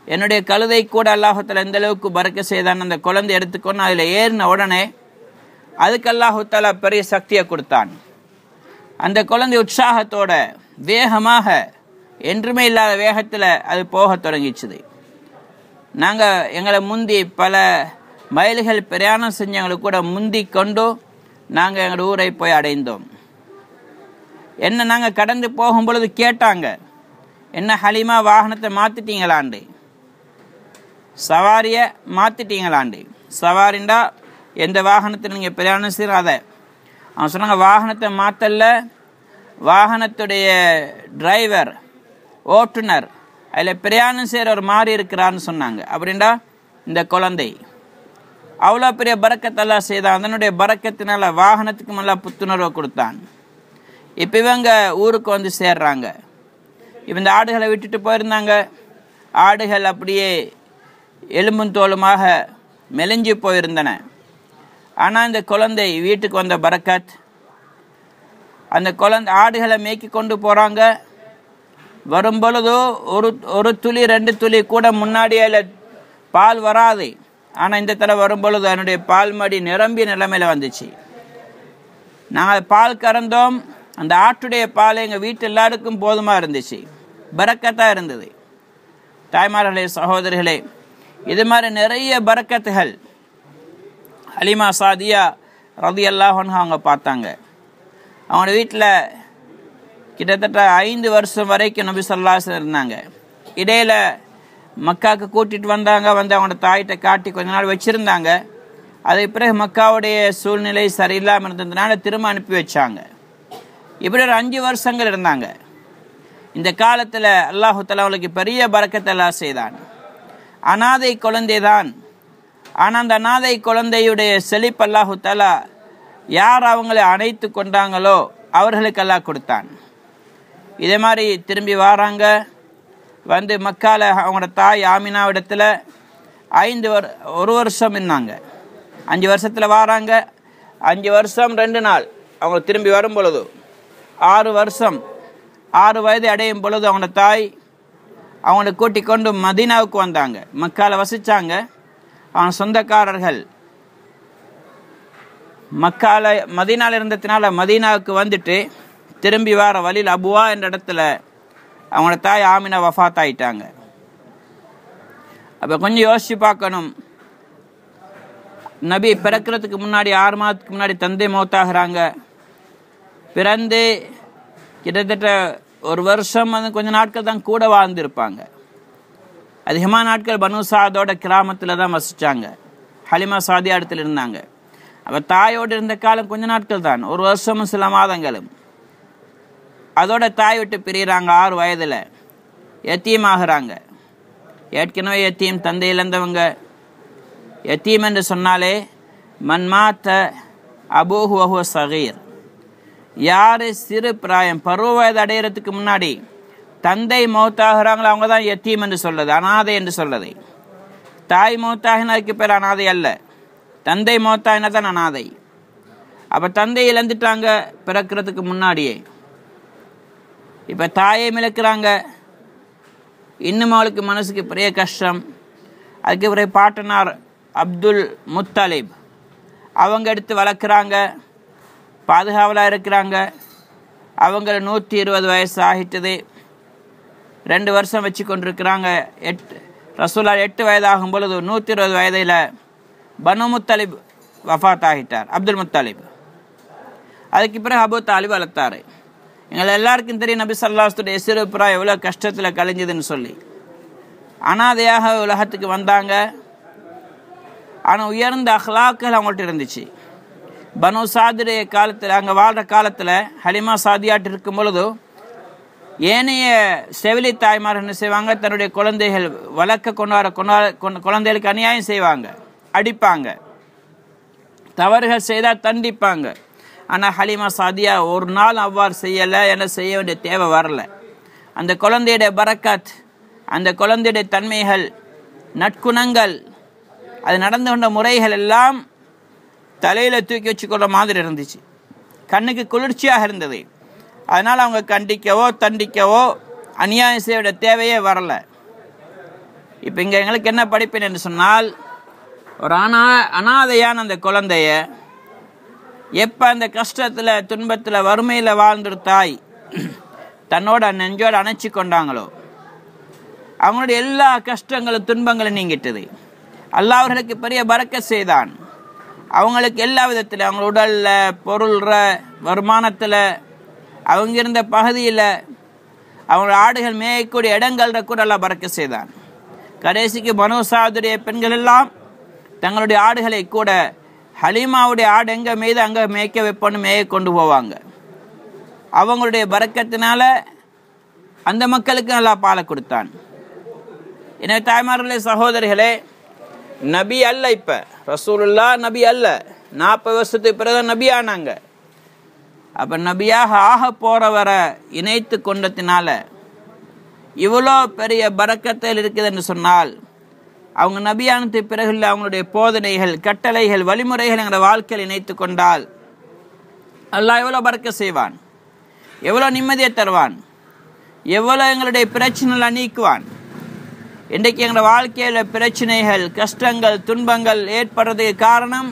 என்னுடைய கழுதை கூட அல்லாஹுத்தாலா எந்த அளவுக்கு பறக்க செய்தான். அந்த குழந்தை எடுத்துக்கொண்டு அதில் ஏறின உடனே அதுக்கு அல்லாஹுத்தாலா பெரிய சக்தியை கொடுத்தான். அந்த குழந்தை உற்சாகத்தோட வேகமாக என்றுமே இல்லாத வேகத்தில் அது போக தொடங்கிச்சுது. நாங்கள் எங்களை முந்தி பல மைல்கள் பிரயாணம் செஞ்சவங்களுக்கு கூட முந்தி கொண்டு நாங்கள் எங்களோட ஊரை போய் அடைந்தோம். என்ன நாங்கள் கடந்து போகும் பொழுது கேட்டாங்க, என்ன ஹலிமா வாகனத்தை மாற்றிட்டீங்களாண்டு, சவாரியை மாற்றிட்டீங்களாண்டு. சவாரிண்டா எந்த வாகனத்தில் நீங்கள் பிரயாணம் செய்கிறாத. அவன் சொன்னாங்க, வாகனத்தை மாற்றல, வாகனத்துடைய டிரைவர் ஓட்டுநர் அதில் பிரயாணம் செய்கிறவர் மாறி இருக்கிறான்னு சொன்னாங்க. அப்படின்டா இந்த குழந்தை அவ்வளோ பெரிய பரக்கத்தெல்லாம் செய்தான். அதனுடைய பரக்கத்தினால வாகனத்துக்கு நல்லா புத்துணர்வை கொடுத்தான். இப்போ இவங்க ஊருக்கு வந்து சேர்றாங்க. இப்போ இந்த ஆடுகளை விட்டுட்டு போயிருந்தாங்க. ஆடுகள் அப்படியே எலும்பும் தோலுமாக மெலிஞ்சு போயிருந்தன. ஆனால் இந்த குழந்தை வீட்டுக்கு வந்த பரக்கத், அந்த குழந்தை ஆடுகளை மேய்க்கி கொண்டு போகிறாங்க. வரும்பொழுதோ ஒரு துளி 2 துளி கூட முன்னாடியே பால் வராது. ஆனால் இந்த தடவை வரும்பொழுது அதனுடைய பால் மடி நிரம்பிய நிலைமையில் வந்துச்சு. நாங்கள் பால் கறந்தோம். அந்த ஆட்டுடைய பால் எங்கள் வீட்டு எல்லாருக்கும் போதுமாக இருந்துச்சு, பரக்கத்தாக இருந்தது. தாய்மார்களே, சகோதரிகளே, இது மாதிரி நிறைய பரக்கத்துகள் ஹலிமா சாதியா ரலியல்லாஹு அன்ஹா அவங்க பார்த்தாங்க. அவங்களோட வீட்டில் கிட்டத்தட்ட 5 வருஷம் வரைக்கும் நபி ஸல்லல்லாஹு அலைஹி வஸல்லம் இருந்தாங்க. இடையில் மக்காவுக்கு கூட்டிகிட்டு வந்தாங்க. வந்து அவங்களோட தாயிட்ட காட்டி கொஞ்ச நாள் வச்சுருந்தாங்க. அதுக்கு பிறகு மக்காவுடைய சூழ்நிலை சரியில்லாமல் இருந்ததுனால திரும்ப அனுப்பி வச்சாங்க. இப்படி ஒரு 5 வருஷங்கள் இருந்தாங்க. இந்த காலத்தில் அல்லாஹு தஆலா அவளுக்கு பெரிய பரக்கத்தெல்லாம் செய்தான். அனாதை குழந்தை தான். ஆனால் அந்த அனாதை குழந்தையுடைய செழிப்பு அல்லாஹு தஆலா யார் அவங்களை அணைத்து கொண்டாங்களோ அவர்களுக்கு அல்லாஹ் கொடுத்தான். இதே மாதிரி திரும்பி வராங்க. வந்து மக்கால அவங்களோட தாய் ஆமினாவிடத்தில் 1 வருஷம் இருந்தாங்க. 5 வருஷத்தில் வராங்க. 5 வருஷம் 2 நாள் அவங்க திரும்பி வரும் பொழுது 6 வயது அடையும் பொழுது அவங்க தாய் அவங்களை கூட்டிக் கொண்டு மதீனாவுக்கு வந்தாங்க. மக்கால வசித்தாங்க. அவங்க சொந்தக்காரர்கள் மதீனாவில் இருந்ததுனால மதீனாவுக்கு வந்துட்டு திரும்பி வர வழியில் அபுவா என்ற இடத்துல அவங்களோட தாய் ஆமினா வஃபாத் ஆயிட்டாங்க. அப்போ கொஞ்சம் யோசிச்சு பார்க்கணும். நபி பிறக்கிறதுக்கு முன்னாடி 6 மாதத்துக்கு முன்னாடி தந்தை மௌத்தாகிறாங்க. பிறந்து கிட்டத்தட்ட 1 வருஷம் கொஞ்சம் நாட்கள் தான் கூட வாழ்ந்திருப்பாங்க. அதிகமான நாட்கள் பனு சாதோட கிராமத்தில் தான் வசித்தாங்க. ஹலிமா சாதியா இடத்துல இருந்தாங்க. அப்போ தாயோடு இருந்த காலம் கொஞ்சம் நாட்கள் தான், 1 வருஷமும் சில மாதங்களும். அதோட தாய் விட்டு பிரிகிறாங்க 6 வயதில். யத்தீம் ஆகிறாங்க. ஏற்கனவே யத்தீம், தந்தை இழந்தவங்க. யத்தீம் என்று சொன்னாலே மன்மாத்த அபூஹு வஹுவ சகீர், யார் சிறு பிராயம் பருவ வயது அடையிறதுக்கு முன்னாடி தந்தை மௌத்தாகிறாங்களோ அவங்க தான் யத்தீம் என்று சொல்லுது, அனாதை என்று சொல்லுது. தாய் மௌத்தாகினதுக்கு பேர் அனாதை அல்ல, தந்தை மௌத்தாகினா தான் அனாதை. அப்போ தந்தை இழந்துட்டாங்க பிறக்கிறதுக்கு முன்னாடியே. இப்போ தாயை மிளக்கிறாங்க. இன்னும் அவளுக்கு மனசுக்கு பெரிய கஷ்டம். அதுக்கு பிறகு பாட்டனார் அப்துல் முத்தலிப் அவங்க எடுத்து வளர்க்குறாங்க, பாதுகாவலாக இருக்கிறாங்க. அவங்க 120 வயசு ஆகிட்டது. 2 வருஷம் வச்சு கொண்டிருக்கிறாங்க. ரசூலா 8 வயதாகும் பொழுது 120 வயதில் பனு முத்தலிப் வஃபாத் ஆகிட்டார், அப்துல் முத்தலிப். அதுக்கு பிறகு அபு தாலிப் வளர்த்தாரு. எங்களை எல்லாருக்கும் தெரியும் நபி ஸல்லல்லாஹு அலைஹி வஸல்லம் சிறு பிராயம் எவ்வளோ கஷ்டத்தில் கழிஞ்சதுன்னு சொல்லி. அனாதையாக உலகத்துக்கு வந்தாங்க. ஆனால் உயர்ந்த அஹ்லாக்கள் அவங்கள்ட்ட இருந்துச்சு. பனு சாதுடைய காலத்தில், அங்கே வாழ்கிற காலத்தில் ஹலிமா சாதியாட்டு இருக்கும் பொழுது ஏனைய செவிலி தாய்மார் என்ன செய்வாங்க, தன்னுடைய குழந்தைகள் வளர்க்க குழந்தைகளுக்கு அநியாயம் செய்வாங்க, அடிப்பாங்க, தவறுகள் செய்தால் தண்டிப்பாங்க. ஆனால் ஹலிமா சாதியா ஒரு நாள் அவ்வாறு செய்யலை. என செய்ய வேண்டிய தேவை வரல. அந்த குழந்தையுடைய பரக்கத், அந்த குழந்தையுடைய தன்மைகள், நற்குணங்கள், அது நடந்து கொண்ட முறைகள் எல்லாம் தலையில் தூக்கி வச்சுக்கொள்ள மாதிரி இருந்துச்சு. கண்ணுக்கு குளிர்ச்சியாக இருந்தது. அதனால் அவங்க கண்டிக்கவோ தண்டிக்கவோ அநியாயம் செய்ய வேண்டிய தேவையே வரலை. இப்போ இங்கே எங்களுக்கு என்ன படிப்பேன் என்று சொன்னால், ஒரு அனாதையான அந்த குழந்தைய எப்போ அந்த கஷ்டத்தில் துன்பத்தில் வறுமையில் வாழ்ந்துரு தாய் தன்னோட நெஞ்சோடு அணைச்சி கொண்டாங்களோ அவங்களுடைய எல்லா கஷ்டங்களும் துன்பங்களும் நீங்கிட்டது. அல்லாஹ் அவர்களுக்கு பெரிய பரக்கத் செய்தான். அவங்களுக்கு எல்லா விதத்தில், அவங்க உடலில், பொருள்ற, வருமானத்தில், அவங்க இருந்த பகுதியில், அவங்களோட ஆடுகள் மேயக்கூடிய இடங்கள்ல கூட எல்லாம் பரக்கத் செய்தான். கடைசிக்கு பனு சாதுடைய பெண்கள் எல்லாம் தங்களுடைய ஆடுகளை கூட ஹலீமாவுடைய ஆடு எங்கே மீது அங்கே மேய்க்க வைப்போன்னு மேய கொண்டு போவாங்க. அவங்களுடைய பரக்கத்தினால அந்த மக்களுக்கு நல்லா பாலை கொடுத்தான். எனவே தாய்மார்களே, சகோதரிகளே, நபி அல்ல, இப்போ ரசூலுல்லா நபி அல்ல, 40 வருஷத்துக்கு பிறகு நபி ஆனாங்க. அப்போ நபியாக ஆக போறவரை இணைத்து கொண்டதினால இவ்வளோ பெரிய பரக்கத்தில் இருக்குது என்று சொன்னால், அவங்க நபியானது பிறகு அவங்களுடைய போதனைகள், கட்டளைகள், வழிமுறைகள் எங்களுடைய வாழ்க்கையில் இணைத்து கொண்டால் அல்லாஹ் எவ்வளோ பரக்கத் செய்வான், எவ்வளோ நிம்மதியை தருவான், எவ்வளோ எங்களுடைய பிரச்சனைகளை நீக்குவான். இன்றைக்கு எங்களுடைய வாழ்க்கையில் பிரச்சனைகள், கஷ்டங்கள், துன்பங்கள் ஏற்படுறதுக்கு காரணம்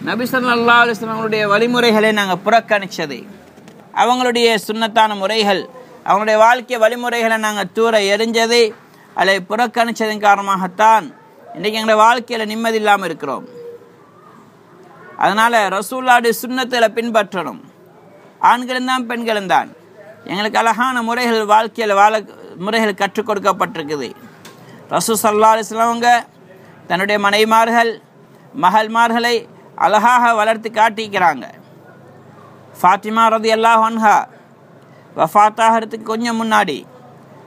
நபி ஸல்லல்லாஹு அலைஹி வஸல்லம் அவங்களுடைய வழிமுறைகளை நாங்கள் புறக்கணித்தது. அவங்களுடைய சுன்னத்தான முறைகள், அவங்களுடைய வாழ்க்கை வழிமுறைகளை நாங்கள் தூர எறிஞ்சதை, அதை புறக்கணித்ததன் காரணமாகத்தான் இன்றைக்கு எங்களுடைய வாழ்க்கையில் நிம்மதி இல்லாமல் இருக்கிறோம். அதனால் ரசூலுல்லாஹ்வுடைய சுன்னத்தில் பின்பற்றணும். ஆண்களும் தான் பெண்களும் தான். எங்களுக்கு அழகான முறைகள், வாழ்க்கையில் முறைகள் கற்றுக் கொடுக்கப்பட்டிருக்குது. ரசூல் ஸல்லல்லாஹு அலைஹி வஸல்லம் அவங்க தன்னுடைய மனைவிமார்கள், மகள்மார்களை அழகாக வளர்த்து காட்டிக்கிறாங்க. ஃபாத்திமா ரலியல்லாஹு அன்ஹா வஃபாத்தாகிறதுக்கு கொஞ்சம் முன்னாடி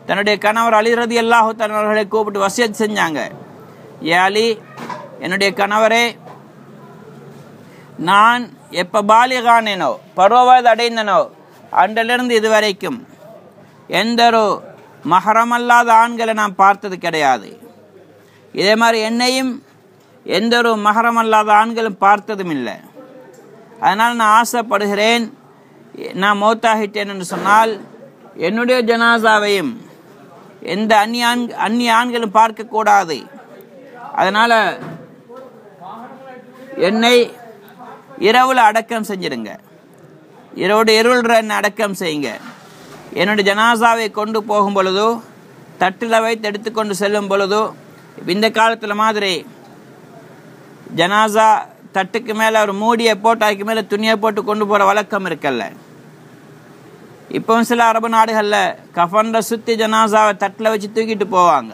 தன்னுடைய கணவர் அலி ரலியல்லாஹு தஆலா அவர்களை கூப்பிட்டு வசியத் செஞ்சாங்க. ஏ அலி, என்னுடைய கணவரே, நான் எப்போ பாலிகானேனோ, பருவவயது அடைந்தனோ, அன்றிலிருந்து இதுவரைக்கும் எந்த ஒரு மஹரமல்லாத ஆண்களை நான் பார்த்தது கிடையாது. இதே மாதிரி என்னையும் எந்த ஒரு மஹரமல்லாத ஆண்களும் பார்த்ததும் இல்லை. அதனால் நான் ஆசைப்படுகிறேன், நான் மௌத்தாகிட்டேன் என்று சொன்னால் என்னுடைய ஜனாசாவையும் எந்த அந்நிய ஆண்களும் பார்க்கக்கூடாது. அதனால் என்னை இரவில் அடக்கம் செஞ்சிடுங்க, இரவோடு இருள் என்னை அடக்கம் செய்யுங்க. என்னுடைய ஜனாசாவை கொண்டு போகும் பொழுதோ தட்டில் வைத்து எடுத்துக்கொண்டு செல்லும் பொழுதோ, இந்த காலத்தில் மாதிரி ஜனாசா தட்டுக்கு மேலே ஒரு மூடியை போட்டு அதுக்கு மேலே துணியை போட்டு கொண்டு போகிற வழக்கம் இருக்கல்ல. இப்போவும் சில அரபு நாடுகளில் கஃபன்ல சுற்றி ஜனாசாவை தட்டில் வச்சு தூக்கிட்டு போவாங்க.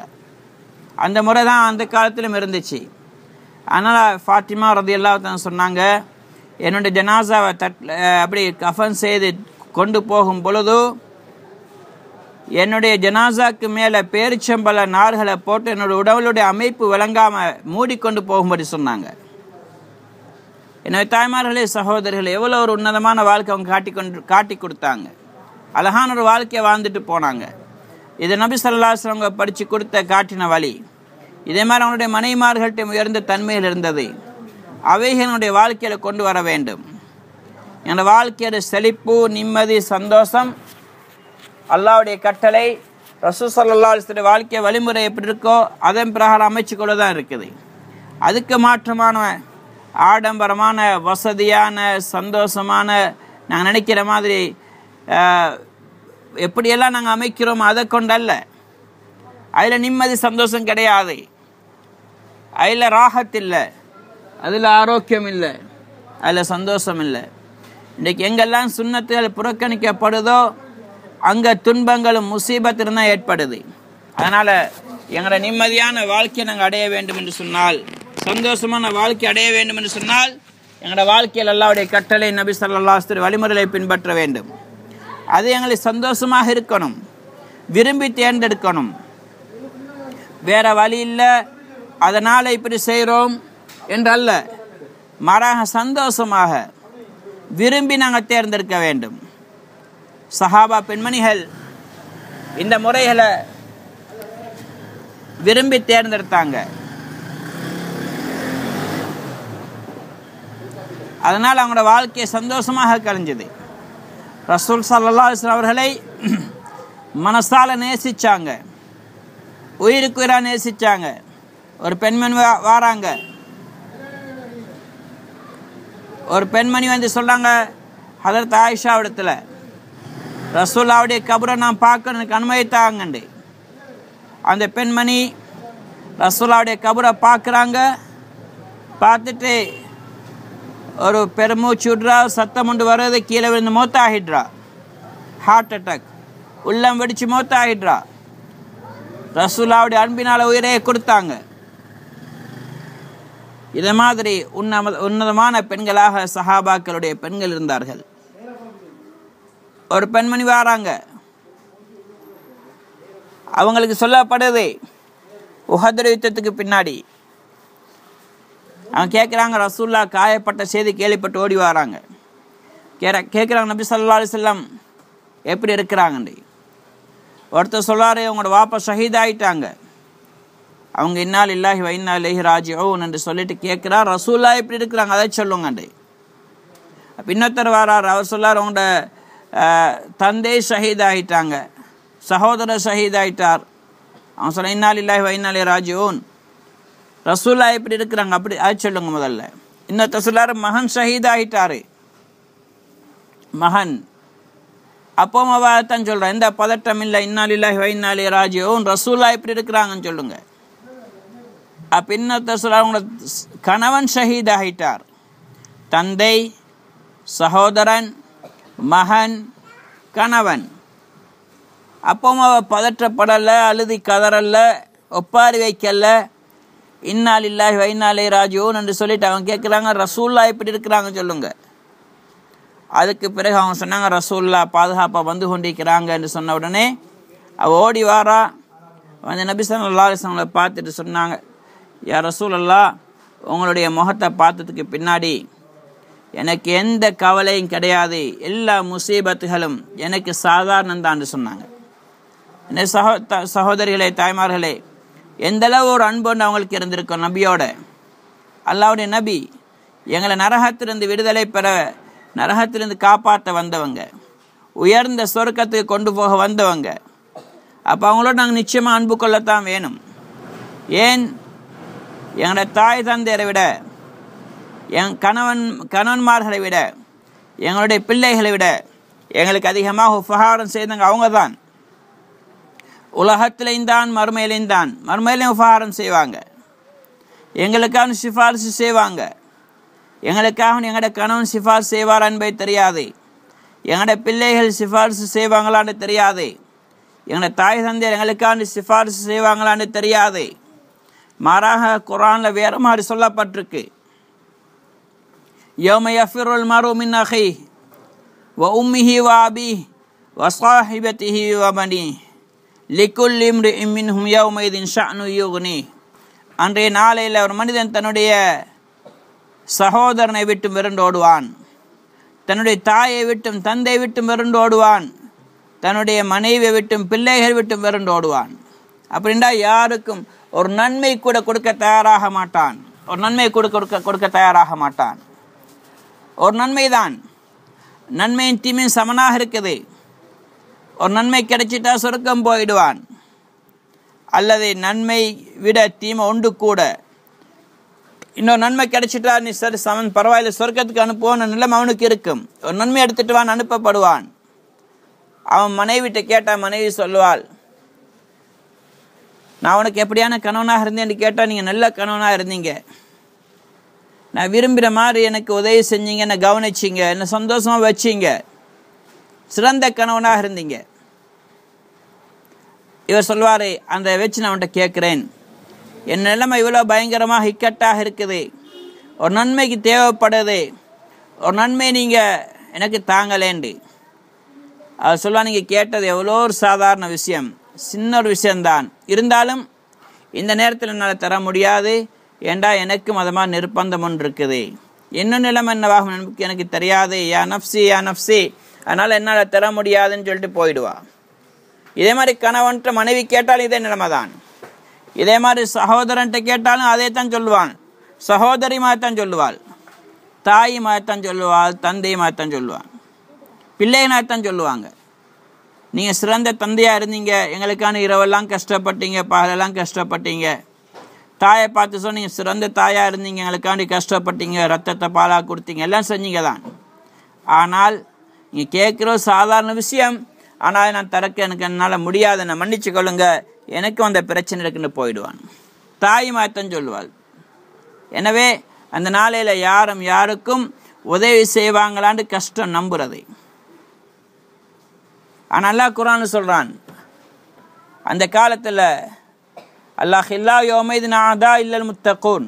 அந்த முறை தான் அந்த காலத்திலும் இருந்துச்சு. அதனால் ஃபாத்திமா ரலியல்லாஹு அன்ஹா சொன்னாங்க, என்னுடைய ஜனாசாவை தட்டில் அப்படி கஃபன் செய்து கொண்டு போகும் பொழுது என்னுடைய ஜனாசாக்கு மேலே பேரிச்சம்பழ நார்களை போட்டு என்னுடைய உடலுடைய அமைப்பு விளங்காமல் மூடிக்கொண்டு போகும்படி சொன்னாங்க. என்னுடைய தாய்மார்களே, சகோதரர்கள், எவ்வளோ ஒரு உன்னதமான வாழ்க்கை அவங்க காட்டி கொடுத்தாங்க. அழகான ஒரு வாழ்க்கையை வாழ்ந்துட்டு போனாங்க. இது நபி ஸல்லல்லாஹு அலைஹி வஸல்லம் படித்து கொடுத்த காட்டின வழி. இதே மாதிரி அவனுடைய மனைவிமார்கள்ட்ட உயர்ந்த தன்மையில் இருந்தது. அவைகளுடைய வாழ்க்கையில் கொண்டு வர வேண்டும். என்ற வாழ்க்கையோட செழிப்பு, நிம்மதி, சந்தோஷம் அல்லாஹ்வுடைய கட்டளை, ரசூல் ஸல்லல்லாஹு அலைஹி வஸல்லம் வாழ்க்கை வழிமுறை எப்படி இருக்கோ அதன் பிரகாரம் அமைச்சு கொள்ள தான் இருக்குது. அதுக்கு மாற்றமான ஆடம்பரமான, வசதியான, சந்தோஷமான, நாங்கள் நினைக்கிற மாதிரி எப்படியெல்லாம் நாங்கள் அமைக்கிறோம் அதை கொண்டல்ல. அதில் நிம்மதி சந்தோஷம் கிடையாது, அதில் ராகத் இல்லை, அதில் ஆரோக்கியம் இல்லை, அதில் சந்தோஷம் இல்லை. இன்றைக்கு எங்கெல்லாம் சுன்னத்துகள் புறக்கணிக்கப்படுதோ அங்கே துன்பங்களும் முசீபத்திலும் தான் ஏற்படுது. அதனால் எங்களோட நிம்மதியான வாழ்க்கையை நாங்கள் அடைய வேண்டும் என்று சொன்னால், சந்தோஷமான வாழ்க்கை அடைய வேண்டும் என்று சொன்னால், எங்களோட வாழ்க்கையில் அல்லாஹ்வுடைய கட்டளை, நபி ஸல்லல்லாஹு அலைஹி வஸல்லம் வழிமுறைகளை பின்பற்ற வேண்டும். அது எங்களை சந்தோஷமாக இருக்கணும், விரும்பி தேர்ந்தெடுக்கணும். வேற வழி இல்லை, அதனால் இப்படி செய்கிறோம் என்றல்ல, மாறாக சந்தோஷமாக விரும்பி நாங்கள் தேர்ந்தெடுக்க வேண்டும். சஹாபா பெண்மணிகள் இந்த முறைகளை விரும்பி தேர்ந்தெடுத்தாங்க. அதனால் அவங்களோட வாழ்க்கையை சந்தோஷமாக கழிஞ்சது. ரசூல் ஸல்லல்லாஹு அலைஹி வஸல்லம் அவர்களை மனசால நேசிச்சாங்க, உயிருக்கு உயிராக நேசிச்சாங்க. ஒரு பெண்மணி வாராங்க, ஒரு பெண்மணி வந்து சொல்கிறாங்க ஹதரத் ஆயிஷா இடத்துல, ரசூலுல்லாஹ்வுடைய கபரை நான் பார்க்கணும், எனக்கு அனுமதித்தாங்கண்டு. அந்த பெண்மணி ரசூலுல்லாஹ்வுடைய கபரை பார்க்குறாங்க. பார்த்துட்டு ஒரு பெருமூச்சு விட்றா, சத்தம் கொண்டு வர்றது, கீழே விழுந்து மௌத்தாகிடுறா. ஹார்ட் அட்டாக், உள்ளம் வெடித்து மௌத்தாகிடுறா. ரசூலுல்லாஹ்வுடைய அன்பினால் உயிரையே கொடுத்தாங்க. இதை மாதிரி உன்னதமான பெண்களாக சஹாபாக்களுடைய பெண்கள் இருந்தார்கள். ஒரு பெண்மணி வராங்க, அவங்களுக்கு சொல்லப்படுது உஹத் யுத்தத்துக்கு பின்னாடி. அவங்க கேட்குறாங்க, ரசூலுல்லாஹ் காயப்பட்ட செய்தி கேள்விப்பட்டு ஓடி வராங்க. கேட்குறாங்க, நபி ஸல்லல்லாஹு அலைஹி வஸல்லம் எப்படி இருக்கிறாங்கண்டு. ஒருத்தர் சொல்கிறாரு, அவங்களோட வாப்பா ஷஹீத் ஆகிட்டாங்க, அவங்க இன்னா லில்லாஹி வ இன்னா இலைஹி ராஜிஊன் என்று சொல்லிட்டு கேட்குறார், ரசூலுல்லாஹ் எப்படி இருக்கிறாங்க அதை சொல்லுங்கண்டு. இன்னொருத்தர் வரார், அவர் சொல்லார், அவங்களோட தந்தை ஷஹீத் ஆகிட்டாங்க, சகோதரர் ஷஹீத் ஆகிட்டார். அவன் சொல்ல இன்னா லில்லாஹி வ இன்னா இலைஹி ராஜிஊன், ரசூலுல்லாஹ் எப்படி இருக்கிறாங்க அப்படி அதை சொல்லுங்க முதல்ல. இன்னொருத்தர் சொல்லார், மகன் ஷஹீத் ஆகிட்டாரு, மகன். அப்போ தான் சொல்கிறேன், எந்த பதட்டம் இல்லை, இன்னா லில்லாஹி வ இன்னா இலைஹி ராஜிஊன், ரசூலுல்லாஹ் எப்படி இருக்கிறாங்கன்னு சொல்லுங்க. அப்போ இன்னொருத்தர் சொல்ல, அவங்களோட கணவன் ஷஹீத் ஆகிட்டார், தந்தை, சகோதரன், மகன், கணவன். அப்போ பதற்றப்படலை, அழுதி கதறல்ல, ஒப்பாரி வைக்கல, இன்னா லில்லாஹி வ இன்னா இலைஹி ராஜிஊன் என்று சொல்லிட்டு அவங்க கேட்குறாங்க, ரசூலுல்லாஹ் எப்படி இருக்கிறாங்கன்னு சொல்லுங்க. அதுக்கு பிறகு அவங்க சொன்னாங்க, ரசூலுல்லாஹ் பாதுகாப்பாக வந்து கொண்டிருக்கிறாங்க என்று சொன்ன உடனே அவள் ஓடி வாரா. வந்து நபி ஸல்லல்லாஹு அலைஹி வஸல்லம் பார்த்துட்டு சொன்னாங்க, யா ரசூலல்லாஹ், உங்களுடைய முகத்தை பார்த்ததுக்கு பின்னாடி எனக்கு எந்த கவலையும் கிடையாது, எல்லா முசீபத்துகளும் எனக்கு சாதாரணந்தான்னு சொன்னாங்க. என்ன சகோதரிகளே, தாய்மார்களே, எந்தளவு ஒரு அன்பு அவங்களுக்கு இருந்திருக்கும் நபியோட. அல்லாஹ்வுடைய நபி எங்களை நரகத்திலிருந்து விடுதலை பெற, நரகத்திலிருந்து காப்பாற்ற வந்தவங்க, உயர்ந்த சொர்க்கத்துக்கு கொண்டு போக வந்தவங்க. அப்போ அவங்களோட நாங்கள் நிச்சயமாக அன்பு கொள்ளத்தான் வேணும். ஏன்? எங்களோட தாய் தந்தையரை விட, கணவன்மார்களை விட, எங்களுடைய பிள்ளைகளை விட எங்களுக்கு அதிகமாக உபகாரம் செய்தவங்க அவங்க தான். உலகத்திலையும் தான், மறுமையிலையும் தான். மறுமையிலையும் உபகாரம் செய்வாங்க, எங்களுக்காக சிபாரிசு செய்வாங்க. எங்களுக்காக எங்களோட கணவன் சிபாரிசு செய்வார் என்பதை தெரியாது, எங்களோட பிள்ளைகள் சிபாரிசு செய்வாங்களான்னு தெரியாது, எங்களோட தாய் தந்தையர் எங்களுக்காக சிபாரிசு செய்வாங்களான்னு தெரியாது. மாறாக குர்ஆனில் வேறு மாதிரி சொல்லப்பட்டிருக்கு. யௌம யஃபிருல் மர்உ மின் அஹீஹி வ உம்மிஹி வ அபீஹி வ ஸாஹிபதிஹி வ பனீஹி லிகுல்லி இம்ரிஇன் மின்ஹும் யௌமஇதின் ஷஅனு யுக்னி. அன்றைய நாளையில் ஒரு மனிதன் தன்னுடைய சகோதரனை விட்டு விரண்டு ஓடுவான், தன்னுடைய தாயை விட்டும் தந்தை விட்டும் விரண்டு ஓடுவான், தன்னுடைய மனைவியை விட்டும் பிள்ளைகள் விட்டும் விரண்டு ஓடுவான். அப்படின்னா யாருக்கும் ஒரு நன்மை கூட கொடுக்க தயாராக மாட்டான், ஒரு நன்மை கொடுக்க தயாராக மாட்டான். ஒரு நன்மை தான், நன்மையின் தீமையும் சமனாக இருக்குது. ஒரு நன்மை கிடைச்சிட்டா சொர்க்கம் போயிடுவான், அல்லது நன்மை விட தீமை ஒன்று கூட. இன்னொரு நன்மை கிடைச்சிட்டா நீ சரி சமன் பரவாயில்ல சொர்க்கத்துக்கு அனுப்புவோன்னு நிலைமை அவனுக்கு இருக்கும். ஒரு நன்மை எடுத்துட்டு வான் அனுப்பப்படுவான். அவன் மனைவிட்ட கேட்டால் மனைவி சொல்லுவாள், நான் உனக்கு எப்படியான கணவனாக இருந்தேன்னு கேட்டால் நீங்கள் நல்ல கணவனாக இருந்தீங்க, நான் விரும்புகிற மாதிரி எனக்கு உதவி செஞ்சீங்க, என்னை கவனிச்சிங்க, என்னை சந்தோஷமாக வச்சிங்க, சிறந்த கணவனாக இருந்தீங்க. இவர் சொல்வார், அந்த வச்சு நான் அவன்கிட்ட கேட்குறேன், என் நிலைமை இவ்வளோ பயங்கரமாக இக்கட்டாக இருக்குது, ஒரு நன்மைக்கு தேவைப்படுது, ஒரு நன்மை நீங்கள் எனக்கு தாங்கலேண்டு. அவர் சொல்லுவார், நீங்கள் கேட்டது எவ்வளோ ஒரு சாதாரண விஷயம், சின்ன ஒரு விஷயந்தான், இருந்தாலும் இந்த நேரத்தில் என்னால் தர முடியாது, ஏண்டா எனக்கும் அது மாதிரி நிர்பந்தம் ஒன்று இருக்குது, இன்னும் நிலைமை என்னவாகும் எனக்கு தெரியாது, யா நப்சி, அதனால் என்னால் தர முடியாதுன்னு சொல்லிட்டு போயிடுவா. இதே மாதிரி கணவன்கிட்ட மனைவி கேட்டாலும் இதே நிலைமை தான். இதே மாதிரி சகோதரன்ட்ட கேட்டாலும் அதே தான் சொல்லுவான். சகோதரி மாதிரித்தான் சொல்லுவாள், தாய் மாதிரித்தான் சொல்லுவாள், தந்தை மாதிரித்தான் சொல்லுவான், பிள்ளைகளாகத்தான் சொல்லுவாங்க. நீங்கள் சிறந்த தந்தையாக இருந்தீங்க, எங்களுக்கான இரவெல்லாம் கஷ்டப்பட்டீங்க, பகலெல்லாம் கஷ்டப்பட்டீங்க. தாயை பார்த்து சொன்ன, நீங்கள் சிறந்த தாயாக இருந்தீங்க, எங்களுக்காண்டி கஷ்டப்பட்டீங்க, ரத்தத்தை பாலாக கொடுத்தீங்க, எல்லாம் செஞ்சீங்க தான். ஆனால் நீங்கள் கேட்குற சாதாரண விஷயம், ஆனால் நான் தரக்க எனக்கு என்னால் முடியாது, நான் மன்னிச்சு கொள்ளுங்க, எனக்கும் அந்த பிரச்சனை இருக்குன்னு போயிடுவான். தாய் மாத்தம் சொல்லுவாள். எனவே அந்த நாளையில் யாரும் யாருக்கும் உதவி செய்வாங்களான்னு கஷ்டம் நம்புறது. ஆனால் அல்லாஹ் குர்ஆன் சொல்கிறான், அந்த காலத்தில் அல்லாஹ் இல்லா யௌமைதின் ஆதா இல்லல் முத்தகூன்,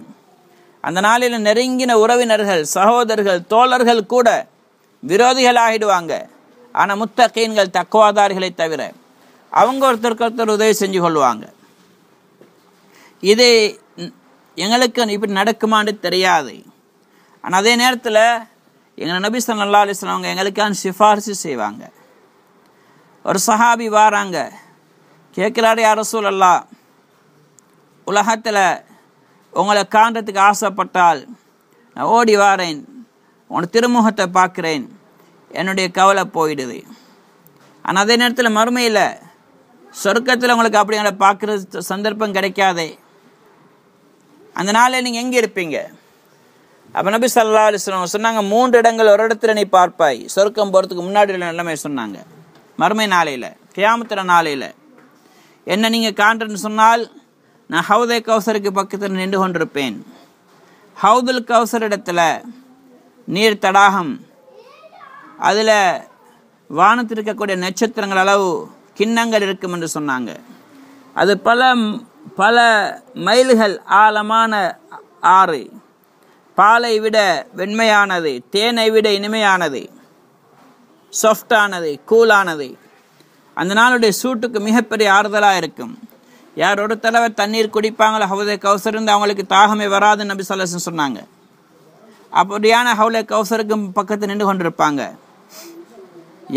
அந்த நாளில் நெருங்கின உறவினர்கள், சகோதரர்கள், தோழர்கள் கூட விரோதிகள் ஆகிடுவாங்க. ஆனால் முத்தகீன்கள், தக்குவாதாரிகளை தவிர அவங்க ஒருத்தருக்கு உதவி செஞ்சு கொள்வாங்க. இது எங்களுக்கு இப்படி நடக்குமான்னு தெரியாது. ஆனால் அதே நேரத்தில் எங்கள் நபி ஸல்லல்லாஹு அலைஹி வஸல்லம் அவங்க எங்களுக்கான சிபாரிசு செய்வாங்க. ஒரு சஹாபி வாராங்க, கேட்குறாரு, யா ரசூலல்லாஹ், உலகத்தில் உங்களை காண்றதுக்கு ஆசைப்பட்டால் நான் ஓடி வாரேன், உங்களோட திருமுகத்தை பார்க்குறேன், என்னுடைய கவலை போயிடுது. ஆனால் அதே நேரத்தில் மறுமையில் சொர்க்கத்தில் உங்களுக்கு அப்படி எங்களை பார்க்குற சந்தர்ப்பம் கிடைக்காதே, அந்த நாளில் நீங்கள் எங்கே இருப்பீங்க? அப்போ நபி ஸல்லல்லாஹு அலைஹி வஸல்லம் சொன்னாங்க, 3 இடங்கள் ஒரு இடத்துல நீ பார்ப்பாய், சொர்க்கம் போகிறதுக்கு முன்னாடி நிலைமை சொன்னாங்க. மறுமை நாளையில், கியாமத்துற நாளையில் என்ன நீங்கள் காண்றன்னு சொன்னால், நான் ஹவுதே கௌசருக்கு பக்கத்தில் நின்று கொண்டிருப்பேன். ஹவுதுல் கௌசர் இடத்துல நீர் தடாகம், அதில் வானத்தில் இருக்கக்கூடிய நட்சத்திரங்கள் அளவு கிண்ணங்கள் இருக்கும் என்று சொன்னாங்க. அது பல மைல்கள் ஆழமான ஆறு, பாலை விட வெண்மையானது, தேனை விட இனிமையானது, சாஃப்டானது, கூலானது. அந்த நாளுடைய சூட்டுக்கு மிகப்பெரிய ஆறுதலாக இருக்கும். யார் ஒரு தடவை தண்ணீர் குடிப்பாங்களோ ஹவுதே கௌசர் இருந்து அவங்களுக்கு தாகமே வராதுன்னு நபி ஸல்லல்லாஹு அலைஹி வஸல்லம் சொன்னாங்க. அப்படியான ஹவுலே கௌசருக்கு பக்கத்தில் நின்று கொண்டிருப்பாங்க.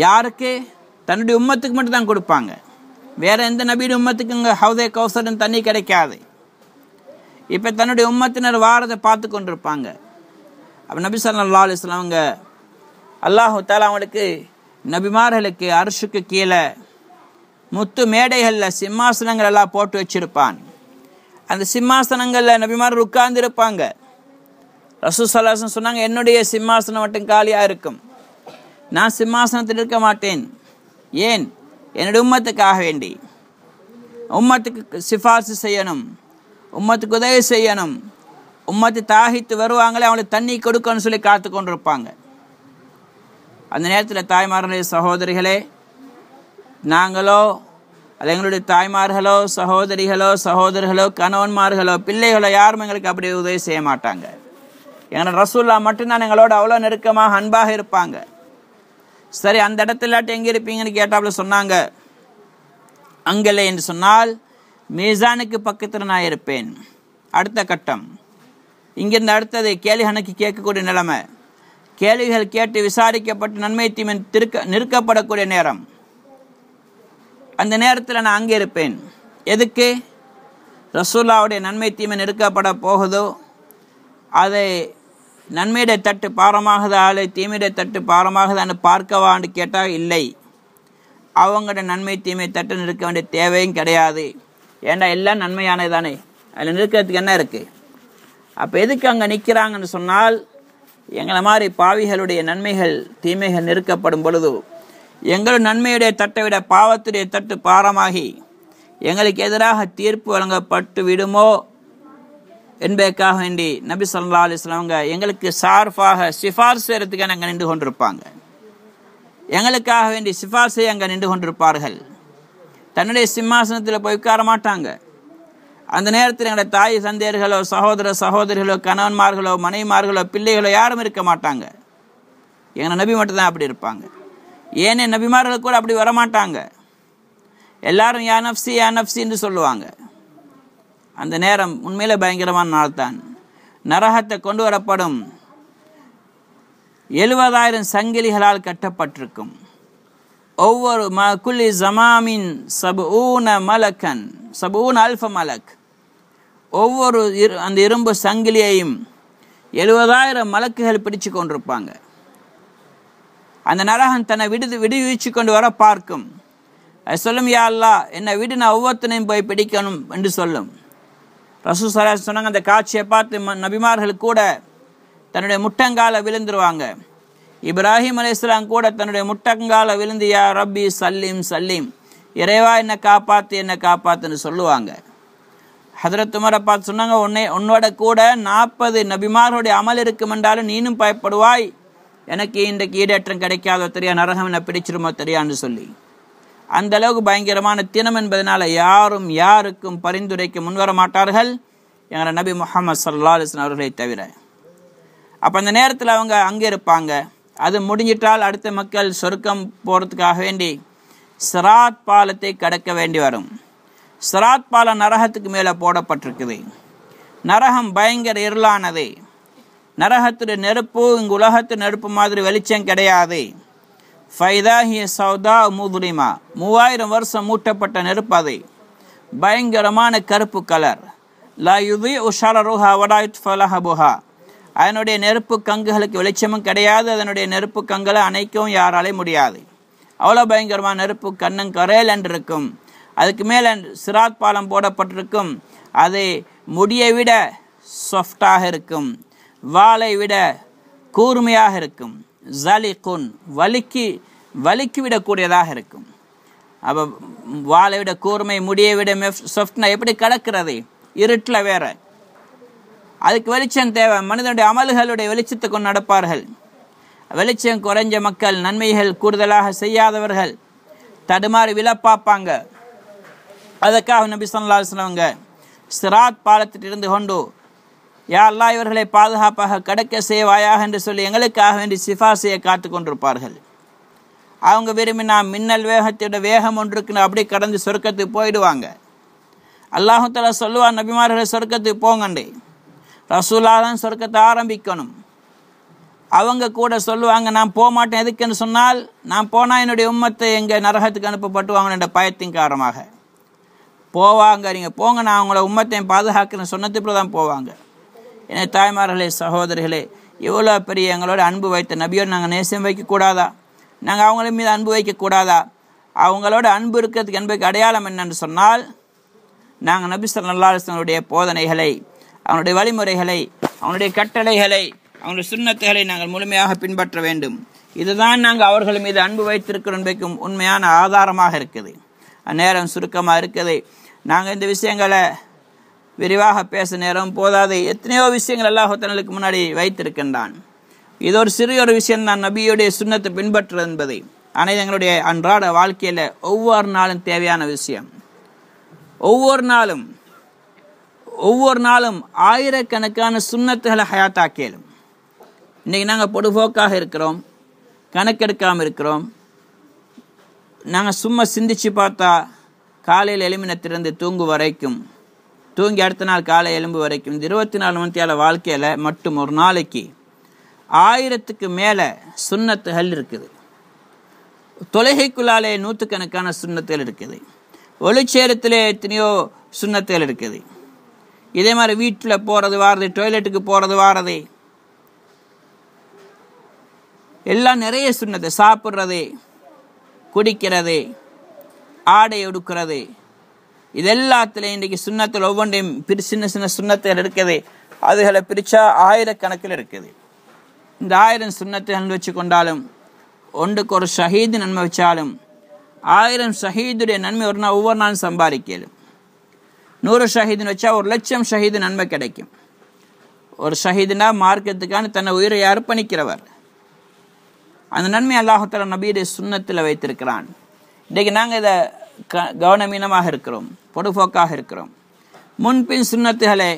யாருக்கு? தன்னுடைய உம்மத்துக்கு மட்டும் தான் கொடுப்பாங்க. வேற எந்த நபியுடைய உம்மத்துக்கு இங்கே ஹவுதே கௌசரின் தண்ணி கிடைக்காது. இப்போ தன்னுடைய உம்மத்தினர் வாரத்தை பார்த்து கொண்டிருப்பாங்க. அப்போ நபி ஸல்லல்லாஹு அலைஹி வஸல்லம் அவங்க அல்லாஹு தஆலா அவங்களுக்கு நபிமார்களுக்கு அர்ஷுக்கு கீழே முத்து மேடைகளில் சிம்மாசனங்கள் எல்லாம் போட்டு வச்சிருப்பான். அந்த சிம்மாசனங்களில் நபிமார்கள் உட்கார்ந்து இருப்பாங்க. ரசூல் ஸல்லல்லாஹு அலைஹி வஸல்லம் சொன்னாங்க, என்னுடைய சிம்மாசனம் மட்டும் காலியாக இருக்கும், நான் சிம்மாசனத்தில் இருக்க மாட்டேன். ஏன்? என்னுடைய உம்மத்துக்காக வேண்டி, உம்மத்துக்கு சிபார்சு செய்யணும், உம்மத்துக்கு உதவி செய்யணும், உம்மத்து தாகித்து வருவாங்களே அவங்களுக்கு தண்ணி கொடுக்கணும்னு சொல்லி காத்து கொண்டு இருப்பாங்க. அந்த நேரத்தில் தாய்மார்களே சகோதரிகளே, நாங்களோ அல்ல எங்களுடைய தாய்மார்களோ சகோதரிகளோ சகோதரர்களோ கணவன்மார்களோ பிள்ளைகளோ யாரும் எங்களுக்கு அப்படி உதவி செய்ய மாட்டாங்க. எங்களோட ரசூல்லா மட்டும்தான் எங்களோட அவ்வளோ நெருக்கமாக அன்பாக இருப்பாங்க. சரி, அந்த இடத்துலாட்டி எங்கே இருப்பீங்கன்னு கேட்டாப்புல சொன்னாங்க, அங்கல்ல என்று சொன்னால் மீசானுக்கு பக்கத்தில் நான் இருப்பேன். அடுத்த கட்டம், இங்கிருந்து அடுத்தது கேள்வி கணக்கு கேட்கக்கூடிய நிலைமை, கேள்விகள் கேட்டு விசாரிக்கப்பட்டு நன்மை தீமை நிற்கப்படக்கூடிய நேரம். அந்த நேரத்தில் நான் அங்கே இருப்பேன். எதுக்கு? ரசூல்லாவுடைய நன்மை தீமை நிற்கப்பட போகுதோ அதை நன்மையுடைய தட்டு பாரமாகுதா அல்ல தீமையுடைய தட்டு பாரமாகுதான்னு பார்க்கவான்னு கேட்டால் இல்லை, அவங்களோட நன்மை தீமை தட்டு நிற்க வேண்டிய தேவையும் கிடையாது. ஏன்னா எல்லாம் நன்மையானது தானே, அதில் நிற்கிறதுக்கு என்ன இருக்குது? அப்போ எதுக்கு அங்கே நிற்கிறாங்கன்னு சொன்னால், எங்களை மாதிரி பாவிகளுடைய நன்மைகள் தீமைகள் நிற்கப்படும் பொழுது எங்களுடைய நன்மையுடைய தட்டை விட பாவத்துடைய தட்டு பாரமாகி எங்களுக்கு எதிராக தீர்ப்பு வழங்கப்பட்டு விடுமோ என்பதற்காக வேண்டி நபி ஸல்லல்லாஹு அலைஹி வஸல்லம் எங்களுக்கு சார்பாக சிஃபார் செய்யறதுக்கு அங்கே நின்று கொண்டிருப்பாங்க. எங்களுக்காக வேண்டி சிஃபார் செய்ய அங்கே நின்று கொண்டிருப்பார்கள். தன்னுடைய சிம்மாசனத்தில் போய் உட்கார மாட்டாங்க. அந்த நேரத்தில் எங்களுடைய தாய் தந்தையர்களோ சகோதர சகோதரிகளோ கணவன்மார்களோ மனைவிமார்களோ பிள்ளைகளோ யாரும் இருக்க மாட்டாங்க. எங்கள் நபி மட்டும்தான் அப்படி இருப்பாங்க. ஏனே நபிமார்கள் கூட அப்படி வரமாட்டாங்க. எல்லாரும் யா நஃப்சி யா நஃப்சி என்று சொல்லுவாங்க. அந்த நேரம் உண்மையிலே பயங்கரமான நாள் தான். நரகத்தை கொண்டு வரப்படும் 70,000 சங்கிலிகளால் கட்டப்பட்டிருக்கும். ஒவ்வொரு குல்லி ஜமாமின் சபூன மலக்கன் சபூன அல்ஃப மலக், ஒவ்வொரு அந்த இரும்பு சங்கிலியையும் 70,000 மலக்குகள் பிடிச்சு கொண்டிருப்பாங்க. அந்த நரகன் தன்னை விடுவிச்சு கொண்டு வர பார்க்கும். அது சொல்லும், யா அல்லாஹ் என்னை விடு, நான் ஒவ்வொருத்தனையும் போய் பிடிக்கணும் என்று சொல்லும். ரசூல் ஸல்லல்லாஹு அலைஹி வஸல்லம் சொன்னாங்க, அந்த காட்சியை பார்த்து நபிமார்கள் கூட தன்னுடைய முட்டங்கால விழுந்துருவாங்க. இப்ராஹிம் அலைஹிஸ்ஸலாம் கூட தன்னுடைய முட்டங்கால விழுந்து யா ரப்பி சல்லீம் சல்லீம், இறைவா என்னை காப்பாற்று என்னை காப்பாற்றுன்னு சொல்லுவாங்க. ஹதரத் உமரை பார்த்து சொன்னாங்க, உன்னோட கூட 40 நபிமார்களுடைய அமல் இருக்கும் என்றாலும் நீனும் பயப்படுவாய், எனக்கு இன்றைக்கு ஈடேற்றம் கிடைக்காதோ தெரியா, நரகம் என்னை பிடிச்சிருமோ தெரியான்னு சொல்லி. அந்த அளவுக்கு பயங்கரமான தினம் என்பதனால யாரும் யாருக்கும் பரிந்துரைக்க முன்வர மாட்டார்கள், எங்களை நபி முஹம்மது ஸல்லல்லாஹு அலைஹி வஸல்லம் அவர்களை தவிர. அப்போ அந்த நேரத்தில் அவங்க அங்கே இருப்பாங்க. அது முடிஞ்சிட்டால் அடுத்த மக்கள் சொர்க்கம் போகிறதுக்காக வேண்டி சிராத் பாலத்தை கடக்க வேண்டி வரும். சிராத் பாலம் நரகத்துக்கு மேலே போடப்பட்டிருக்குது. நரகம் பயங்கர இருளானது. நரகத்துடைய நெருப்பு இங்கு உலகத்து நெருப்பு மாதிரி வெளிச்சம் கிடையாது. ஃபைதாஹி சௌதா முதுரிமா, 3000 வருஷம் மூட்டப்பட்ட நெருப்பு. அது பயங்கரமான கருப்பு கலர். லா யுதி உஷரருஹா வடாயுத் ஃபலஹபுஹா, அதனுடைய நெருப்பு கங்குகளுக்கு வெளிச்சமும் கிடையாது. அதனுடைய நெருப்பு கங்களை அணைக்கவும் யாராலே முடியாது. அவ்வளோ பயங்கரமான நெருப்பு கண்ணும் கரையல் என்று இருக்கும். அதுக்கு மேலே சிராத் பாலம் போடப்பட்டிருக்கும். அது முடியை விட சாஃப்டாக இருக்கும், வாளை விட கூர்மையாக இருக்கும். ஜலிகுன், வலிக்கு விடக்கூடியதாக இருக்கும். அப்போ வாளை விட கூர்மை, முடியை விட சாஃப்ட்னா எப்படி கடக்கிறது? இருட்டில் வேற. அதுக்கு வெளிச்சம் தேவை. மனிதனுடைய அமல்களுடைய வெளிச்சத்தை கொண்டு நடப்பார்கள். வெளிச்சம் குறைஞ்ச மக்கள், நன்மைகள் கூடுதலாக செய்யாதவர்கள் தடுமாறி விழப்பாப்பாங்க. அதுக்காக நபி ஸல்லல்லாஹு அலைஹி வஸல்லம் சிராத் பாலத்தில் இருந்து கொண்டு யா அல்லாஹ் இவர்களை பாதுகாப்பாக கடக்க செய்வாயாக என்று சொல்லி எங்களுக்காக வேண்டி சிஃபாசையை காத்து கொண்டிருப்பார்கள். அவங்க விரும்பினா மின்னல் வேகத்தோட வேகம் ஒன்று இருக்குன்னு அப்படி கடந்து சொர்க்கத்துக்கு போயிடுவாங்க. அல்லாஹு தஆலா சொல்லுவார், நபிமார்களை சொர்க்கத்துக்கு போங்கண்டே. ரசூலா தான் சொர்க்கத்தை ஆரம்பிக்கணும். அவங்க கூட சொல்லுவாங்க, நான் போக மாட்டேன். எதுக்குன்னு சொன்னால், நான் போனால் என்னுடைய உம்மத்தை எங்கள் நரகத்துக்கு அனுப்பப்பட்டுவாங்க என்ற பயத்தின் காரணமாக போவாங்க. நீங்கள் போங்க, நான் அவங்கள உம்மத்தையும் பாதுகாக்கிறேன்னு சொன்னதுக்கு தான் போவாங்க. என தாய்மார்களே சகோதரிகளே, இவ்வளோ பெரிய எங்களோட அன்பு வைத்த நபியோடு நாங்கள் நேசம் வைக்கக்கூடாதா? நாங்கள் அவங்கள மீது அன்பு வைக்கக்கூடாதா? அவங்களோட அன்பு இருக்கிறதுக்கு என்பதுக்கு அடையாளம் என்னென்று சொன்னால், நாங்கள் நபி ஸல்லல்லாஹு அலைஹி வஸல்லம் போதனைகளை, அவனுடைய வழிமுறைகளை, அவனுடைய கட்டளைகளை, அவனுடைய சுன்னத்துகளை நாங்கள் முழுமையாக பின்பற்ற வேண்டும். இதுதான் நாங்கள் அவர்கள் மீது அன்பு வைத்திருக்கிறோம் என்பதற்கும் உண்மையான ஆதாரமாக இருக்குது. அந்நேரம் சுருக்கமாக இருக்குது. நாங்கள் இந்த விஷயங்களை விரிவாக பேச நேரம் போதாது. எத்தனையோ விஷயங்கள் அல்லாஹ் தஆலாவுக்கு முன்னாடி வைத்திருக்கின்றான். இது ஒரு சிறிய விஷயம்தான் நபியுடைய சுன்னத்தை பின்பற்றுவது என்பதை. ஆனால் எங்களுடைய அன்றாட வாழ்க்கையில் ஒவ்வொரு நாளும் தேவையான விஷயம். ஒவ்வொரு நாளும் ஆயிரக்கணக்கான சுன்னத்துகளை ஹயாத்தாக்கலும். இன்றைக்கி நாங்கள் பொடுபோக்காக இருக்கிறோம், கணக்கெடுக்காமல் இருக்கிறோம். நாங்கள் சும்மா சிந்திச்சு பார்த்தா காலையில் எலும்பினத்திலிருந்து தூங்கு வரைக்கும், தூங்கி அடுத்த நாள் காலை எலும்பு வரைக்கும், இந்த 24 மணித்தியால வாழ்க்கையில் மட்டும் ஒரு நாளைக்கு 1000க்கு மேலே சுன்னத்துகள் இருக்குது. தொழுகைக்குள்ளாலே 100கணக்கான சுன்னத்துகள் இருக்குது. ஒளிச்சேரத்திலே எத்தனையோ சுன்னத்துகள் இருக்குது. இதே மாதிரி வீட்டில் போகிறது வாரது, டாய்லெட்டுக்கு போகிறது வாரது, எல்லாம் நிறைய சுன்னத்து. சாப்பிட்றது, குடிக்கிறது, ஆடை ஒடுக்கிறது, இது எல்லாத்துலேயும் இன்றைக்கி சுன்னத்தில் ஒவ்வொன்றையும் சின்ன சின்ன சுன்னத்துகள் இருக்குது. அதுகளை பிரித்தா 1000கணக்கில் இருக்குது. இந்த 1000 சுன்னத்துகள் வச்சு கொண்டாலும், ஒன்றுக்கு ஒரு ஷஹீது நன்மை வச்சாலும் 1000 ஷஹீதுடைய நன்மை ஒவ்வொரு நாளும் சம்பாதிக்கலும். 100 ஷஹீதுன்னு வச்சா 1,00,000 ஷஹீது நன்மை கிடைக்கும். ஒரு ஷஹீதுனா மார்க்கத்துக்கான தன்னை உயிரை அர்ப்பணிக்கிறவர். அந்த நன்மை அல்லாஹ் தஆலா நபியுடைய சுன்னத்தில் வைத்திருக்கிறான். இன்றைக்கு நாங்கள் இதை கவனமீனமாக இருக்கிறோம், பொடுபோக்காக இருக்கிறோம். முன்பின் சுன்னத்துகளை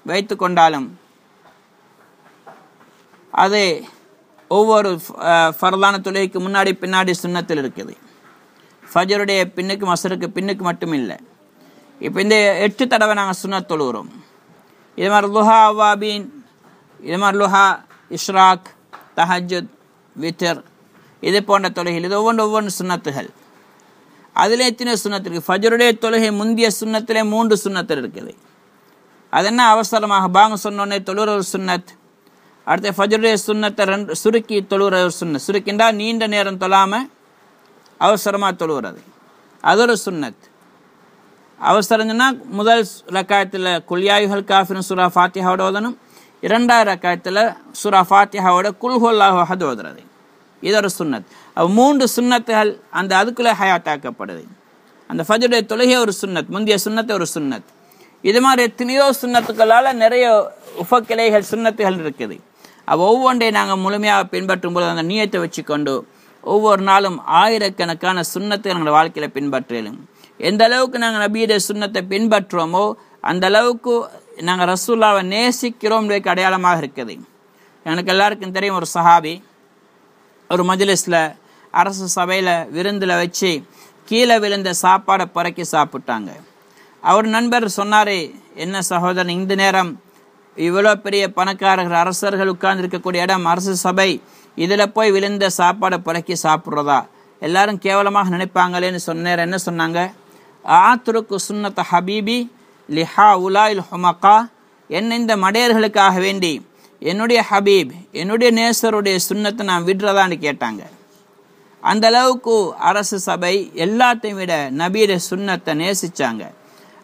வைத்து கொண்டாலும் அது ஒவ்வொரு ஃபர்லான தொழுகைக்கு முன்னாடி பின்னாடி சுன்னத்தில் இருக்குது. ஃபஜருடைய பின்னுக்கு மசருக்கு பின்னுக்கு மட்டும் இல்லை. இப்போ இந்த 8 தடவை நாங்கள் சுன்னத் தொழுகிறோம். இது மாதிரி லுஹா அவாபீன், இது மாதிரி லுஹா, இஷ்ராக், தஹஜ்ஜுத், வித்ர், இது போன்ற தொழுகைகள். இது ஒவ்வொன்று சுன்னத்துகள். அதில் எத்தனை சுன்னத்து இருக்குது? ஃபஜருடைய தொழுகை முந்திய சுன்னத்திலே 3 சுன்னத்தில் இருக்குது. அது என்ன? அவசரமாக பாங்க சொன்னோடனே தொழுகிற ஒரு சுன்னத். அடுத்த ஃபஜருடைய சுன்னத்தை சுருக்கி தொழுகிற ஒரு சுன்னத். சுருக்கின்றா நீண்ட நேரம் தொழாமல் அவசரமாக தொழுகிறது, அது ஒரு சுன்னத். அவசரம்னா முதல் ரக்காயத்தில் குல்யாயுகள் காஃபிரும் சூரா ஃபாத்திஹாவோட ஓதணும். 2வது ரக்காயத்தில் சூரா ஃபாத்திஹாவோட குல்ஹுல்லாஹு அஹத் ஓதுறது, இது ஒரு சுன்னத். 3 சுன்னத்துகள் அந்த அதுக்குள்ளே ஹயாத்தாக்கப்படுது. அந்த ஃபஜருடைய தொழுகை ஒரு சுன்னத், முந்தைய சுன்னத்தை ஒரு சுன்னத். இது மாதிரி எத்தனையோ சுன்னத்துக்களால் நிறைய உபக்கிளைகள் சுன்னத்துகள் இருக்குது. ஒவ்வொன்றை நாங்கள் முழுமையாக பின்பற்றும் போது அந்த நியத்தை வச்சுக்கொண்டு ஒவ்வொரு நாளும் 1000கணக்கான சுன்னத்தை எங்கள் வாழ்க்கையில் பின்பற்றலும். எந்த அளவுக்கு நாங்கள் நபியுடைய சுன்னத்தை பின்பற்றுவோமோ அந்த அளவுக்கு நாங்கள் ரசூலுல்லாவை நேசிக்கிறோம் அடையாளமாக இருக்குது. எனக்கு எல்லாருக்கும் தெரியும், ஒரு சஹாபி ஒரு மஜ்லிஸில் அரசு சபையில் விருந்தில் வச்சு கீழே விழுந்த சாப்பாடை புறக்கி சாப்பிட்டாங்க. அவர் நண்பர் சொன்னார், என்ன சகோதரன், இந்த நேரம் இவ்வளோ பெரிய பணக்காரர்கள் அரசர்கள் உட்கார்ந்து இருக்கக்கூடிய இடம் அரசு சபை, இதில் போய் விழுந்த சாப்பாடை புறக்கி சாப்பிட்றதா? எல்லாரும் கேவலமாக நினைப்பாங்களேன்னு சொன்னார். என்ன சொன்னாங்க? ஆத்துருக்கு சுன்னத்த ஹபீபி லிஹா உலாயில் ஹுமக்கா, என்ன இந்த மடையர்களுக்காக வேண்டி என்னுடைய ஹபீப், என்னுடைய நேசருடைய சுன்னத்தை நான் விடுறதான்னு கேட்டாங்க. அந்த அளவுக்கு அரசு சபை எல்லாத்தையும் விட நபியுடைய சுன்னத்தை நேசித்தாங்க.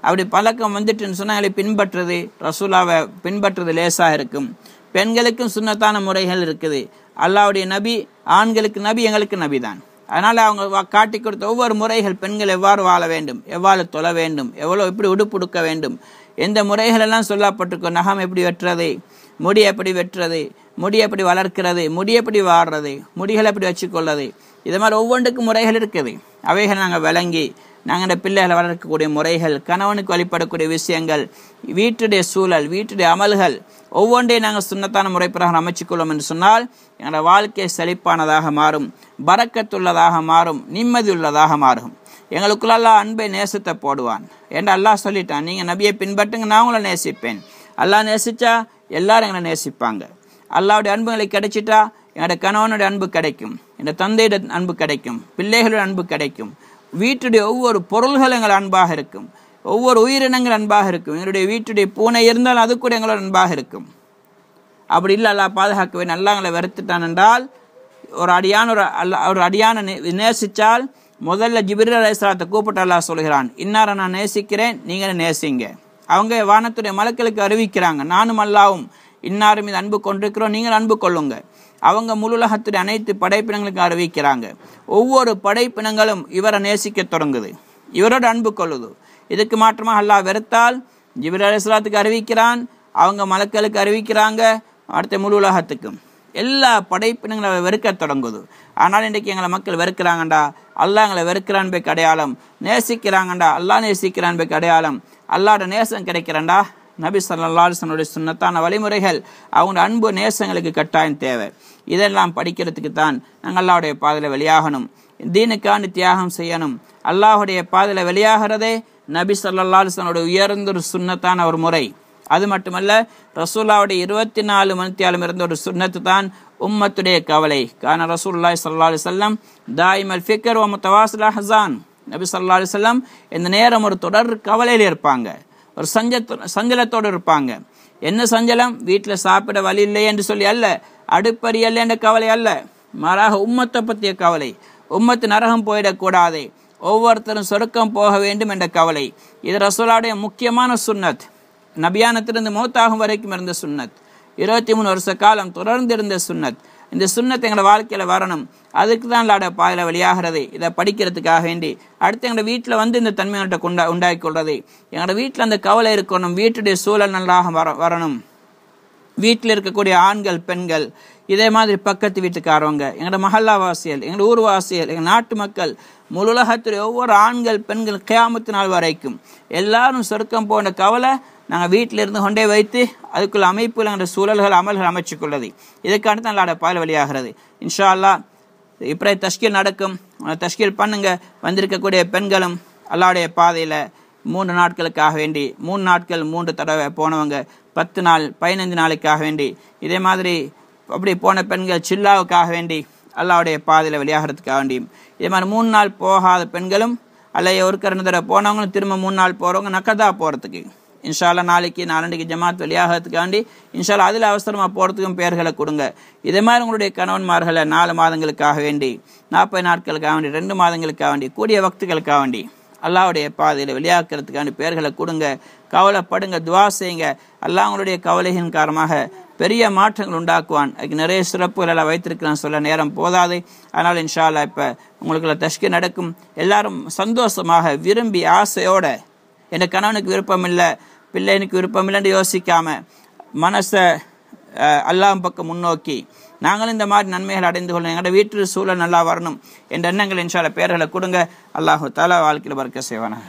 அப்படி பழக்கம் வந்துட்டுன்னு சொன்னாங்களே, பின்பற்றுறது, ரசூலாவை பின்பற்றுறது லேசாக இருக்கும். பெண்களுக்கும் சுன்னத்தான முறைகள் இருக்குது. அல்லாஹ்வுடைய நபி ஆண்களுக்கு நபி, எங்களுக்கு நபி தான். அதனால் அவங்க காட்டி கொடுத்த ஒவ்வொரு முறைகள், பெண்கள் எவ்வாறு வாழ வேண்டும், எவ்வாறு தொழ வேண்டும், எப்படி உடுப்புடுக்க வேண்டும், எந்த முறைகளெல்லாம் சொல்லப்பட்டிருக்கோம், நகம் எப்படி வெட்டுறது, முடி எப்படி வெட்டுறது, முடி எப்படி வளர்க்கிறது, முடி எப்படி வாடுறது, முடிகளை எப்படி வச்சுக்கொள்வது, இது மாதிரி ஒவ்வொன்றுக்கும் முறைகள் இருக்குது. அவைகளை நாங்கள் விளங்கி நாங்கள் பிள்ளைகளை வளர்க்கக்கூடிய முறைகள், கணவனுக்கு வழிபடக்கூடிய விஷயங்கள், வீட்டுடைய சூழல், வீட்டுடைய அமல்கள் ஒவ்வொன்றையும் நாங்கள் சுன்னத்தான முறை பிரகாரம் அமைச்சுக்கொள்ளும் என்று சொன்னால் எங்களோட வாழ்க்கை செழிப்பானதாக மாறும், பரக்கத்துள்ளதாக மாறும், நிம்மதி உள்ளதாக மாறும். எங்களுக்குள்ள அன்பை நேசத்தை போடுவான் என்று அல்லாஹ் சொல்லிட்டான். நீங்கள் நபியை பின்பற்றுங்க, நான் உங்களை நேசிப்பேன். அல்லாஹ் நேசித்தா எல்லாரும் எங்களை நேசிப்பாங்க. அல்லாஹ்வுடைய அன்புகளை கிடைச்சிட்டா என்னோட கணவனுடைய அன்பு கிடைக்கும், என்னோட தந்தையோட அன்பு கிடைக்கும், பிள்ளைகளோட அன்பு கிடைக்கும், வீட்டுடைய ஒவ்வொரு பொருள்கள் எங்கள் அன்பாக இருக்கும், ஒவ்வொரு உயிரினங்கள் அன்பாக இருக்கும். எங்களுடைய வீட்டுடைய பூனை இருந்தால் அது கூட எங்களோட அன்பாக இருக்கும். அப்படி இல்லை அல்லாஹ் பாதுகாக்கவே அல்லாஹ்களை வெறுத்துட்டான் என்றால் ஒரு அடியான நேசித்தால் முதல்ல ஜிப்ரீல் அலைஹிஸ்ஸலாத்தை கூப்பிட்டு அல்லாஹ் சொல்கிறான், இன்னாரை நான் நேசிக்கிறேன், நீங்கள் நேசிங்க. அவங்க வானத்துடைய மலக்களுக்கு அறிவிக்கிறாங்க, நானும் அல்லாவும் இன்னாரும் மீது அன்பு கொண்டிருக்கிறோம், நீங்கள் அன்பு கொள்ளுங்க. அவங்க முழு உலகத்துடைய அனைத்து படைப்பினங்களுக்கு அறிவிக்கிறாங்க. ஒவ்வொரு படைப்பினங்களும் இவரை நேசிக்க தொடங்குது, இவரோட அன்பு கொள்ளுது. இதுக்கு மாற்றமாக அல்லாஹ் வெறுத்தால் ஜிப்ரீல் அலைஹிஸ்ஸலாத்துக்கு அறிவிக்கிறான், அவங்க மலக்களுக்கு அறிவிக்கிறாங்க, அடுத்த முழு உலகத்துக்கும் எல்லா படைப்பினங்களை வெறுக்க தொடங்குது. ஆனால் இன்றைக்கு எங்களை மக்கள் வெறுக்கிறாங்கண்டா அல்லாஹ் எங்களை வெறுக்கிறான் போய் அடையாளம், நேசிக்கிறாங்கண்டா அல்லாஹ் நேசிக்கிறான் போய் அடையாளம். அல்லாஹ்வோட நேசம் கிடைக்கிறண்டா நபி ஸல்லல்லாஹு அலைஹி வஸல்லம் சுன்னத்தான வழிமுறைகள், அவங்க அன்பு நேசங்களுக்கு கட்டாயம் தேவை. இதெல்லாம் படிக்கிறதுக்கு தான் நாங்கள் அல்லாஹ்வுடைய பாதையில் வெளியாகணும், தீனுக்கான தியாகம் செய்யணும். அல்லாஹ்வுடைய பாதையில் வெளியாகிறதே நபி ஸல்லல்லாஹு அலைஹி வஸல்லம் உயர்ந்த ஒரு சுன்னத்தான ஒரு முறை. அது மட்டுமல்ல, ரசூலுல்லாஹ்வுடைய 24 மணித்தியாலும் இருந்த ஒரு சுன்னத்து தான் உம்மத்துடைய கவலை. கான ரசூலுல்லாஹி ஸல்லல்லாஹு அலைஹி வஸல்லம் தாயிமல் ஃபிக்ர் வ முத்தவாசில் அஹ்ஸான். நபி ஸல்லல்லாஹு அலைஹி வஸல்லம் இந்த நேரம் ஒரு தொடர் கவலையில் இருப்பாங்க, ஒரு சஞ்சலத்தோடு இருப்பாங்க. என்ன சஞ்சலம்? வீட்டில் சாப்பிட வழி இல்லை என்று சொல்லி அல்ல, அடுப்பறி அல்ல என்ற கவலை அல்ல, மாறாக உம்மத்தை பற்றிய கவலை. உம்மத்து நரகம் போயிடக்கூடாது, ஒவ்வொருத்தரும் சொர்க்கம் போக வேண்டும் என்ற கவலை. இது ரசூலுல்லாஹ்வுடைய முக்கியமான சுன்னத். நபியானத்திலிருந்து மௌத்தாகும் வரைக்கும் இருந்த சுன்னத், 23 வருஷ காலம் தொடர்ந்து இருந்த சுன்னத். இந்த சுன்னத் எங்களோட வாழ்க்கையில் வரணும், அதுக்கு தான் அல்லாஹ்வுடைய பாதையில் வெளியாகிறது. இதை படிக்கிறதுக்காக வேண்டி அடுத்து எங்களோட வீட்டில் வந்து இந்த தன்மையை உண்டாக்கி கொள்வது. எங்களோட வீட்டில் அந்த கவலை இருக்கணும், வீட்டுடைய சூழல் நல்லாக வரணும். வீட்டில் இருக்கக்கூடிய ஆண்கள் பெண்கள், இதே மாதிரி பக்கத்து வீட்டுக்காரவங்க, எங்களோட மஹல்லா வாசியல், எங்களோட ஊர் வாசியல், எங்கள் நாட்டு மக்கள், முழு உலகத்துடைய ஒவ்வொரு ஆண்கள் பெண்கள் கியாமத்து நாள் வரைக்கும் எல்லாரும் சொர்க்கம் போன கவலை நாங்கள் வீட்டில் இருந்து கொண்டே வைத்து அதுக்குள்ள அமைப்புகள் என்ற சூழல்கள் அமல்கள் அமைச்சு கொள்ளது. இதுக்கான தான் அல்லாஹ்வுடைய பாதையில் வெளியாகிறது. இன்ஷா அல்லாஹ் இப்போ தஷ்கீல் நடக்கும், தஷ்கீல் பண்ணுங்க. வந்திருக்கக்கூடிய பெண்களும் அல்லாஹ்வுடைய பாதையில் 3 நாட்களுக்காக வேண்டி 3 நாட்கள் 3 தடவை போனவங்க 10 நாள் 15 நாளைக்காக வேண்டி, இதே மாதிரி அப்படி போன பெண்கள் சில்லாவுக்காக வேண்டி அல்லாஹ்வுடைய பாதையில் வெளியாகிறதுக்காக வேண்டியும், இதே மாதிரி 3 நாள் போகாத பெண்களும் அல்ல ஒரு தடவை போனவங்களும் திரும்ப 3 நாள் போகிறவங்க நக்கதா போகிறதுக்கு இன்ஷா அல்லாஹ் நாளைக்கு நாளன்றைக்கு ஜமாத் வெளியாகிறதுக்காண்டி இன்ஷா அல்லாஹ் அதில் அவசரமாக போகிறதுக்கும் பெயர்களை கொடுங்க. இதே மாதிரி உங்களுடைய கணவன்மார்களை 4 மாதங்களுக்காக வேண்டி 40 நாட்களுக்காக வேண்டி 2 மாதங்களுக்காக வேண்டி கூடிய வக்துகளுக்காக வேண்டி அல்லாஹ்வுடைய பாதையில் வெளியாக்குறதுக்காண்டி பெயர்களை கொடுங்க. கவலைப்படுங்க, துவா செய்யுங்க. அல்லாஹ் உங்களுடைய கவலையின் காரணமாக பெரிய மாற்றங்கள் உண்டாக்குவான். அதுக்கு நிறைய சிறப்புகள் எல்லாம் வைத்திருக்கிறான், சொல்ல நேரம் போதாது. அதனால் இன்ஷா அல்லாஹ் இப்போ உங்களுக்குள்ள தஷ்கீல் நடக்கும். எல்லாரும் சந்தோஷமாக விரும்பி ஆசையோட, என் கணவனுக்கு விருப்பம் இல்லை, பிள்ளைனுக்கு விருப்பம் இல்லைன்னு யோசிக்காம மனசை அல்லாஹ் பக்கம் முன்னோக்கி நாங்களும் இந்த மாதிரி நன்மைகள் அடைந்து கொள்ளணும், எங்களோட வீட்டு சூழல் நல்லா வரணும் என்ற எண்ணங்கள் இன்ஷா அல்லாஹ் பெயர்களை கொடுங்க. அல்லாஹு தஆலா வாழ்க்கையில் பரக்கத் செய்வானாக.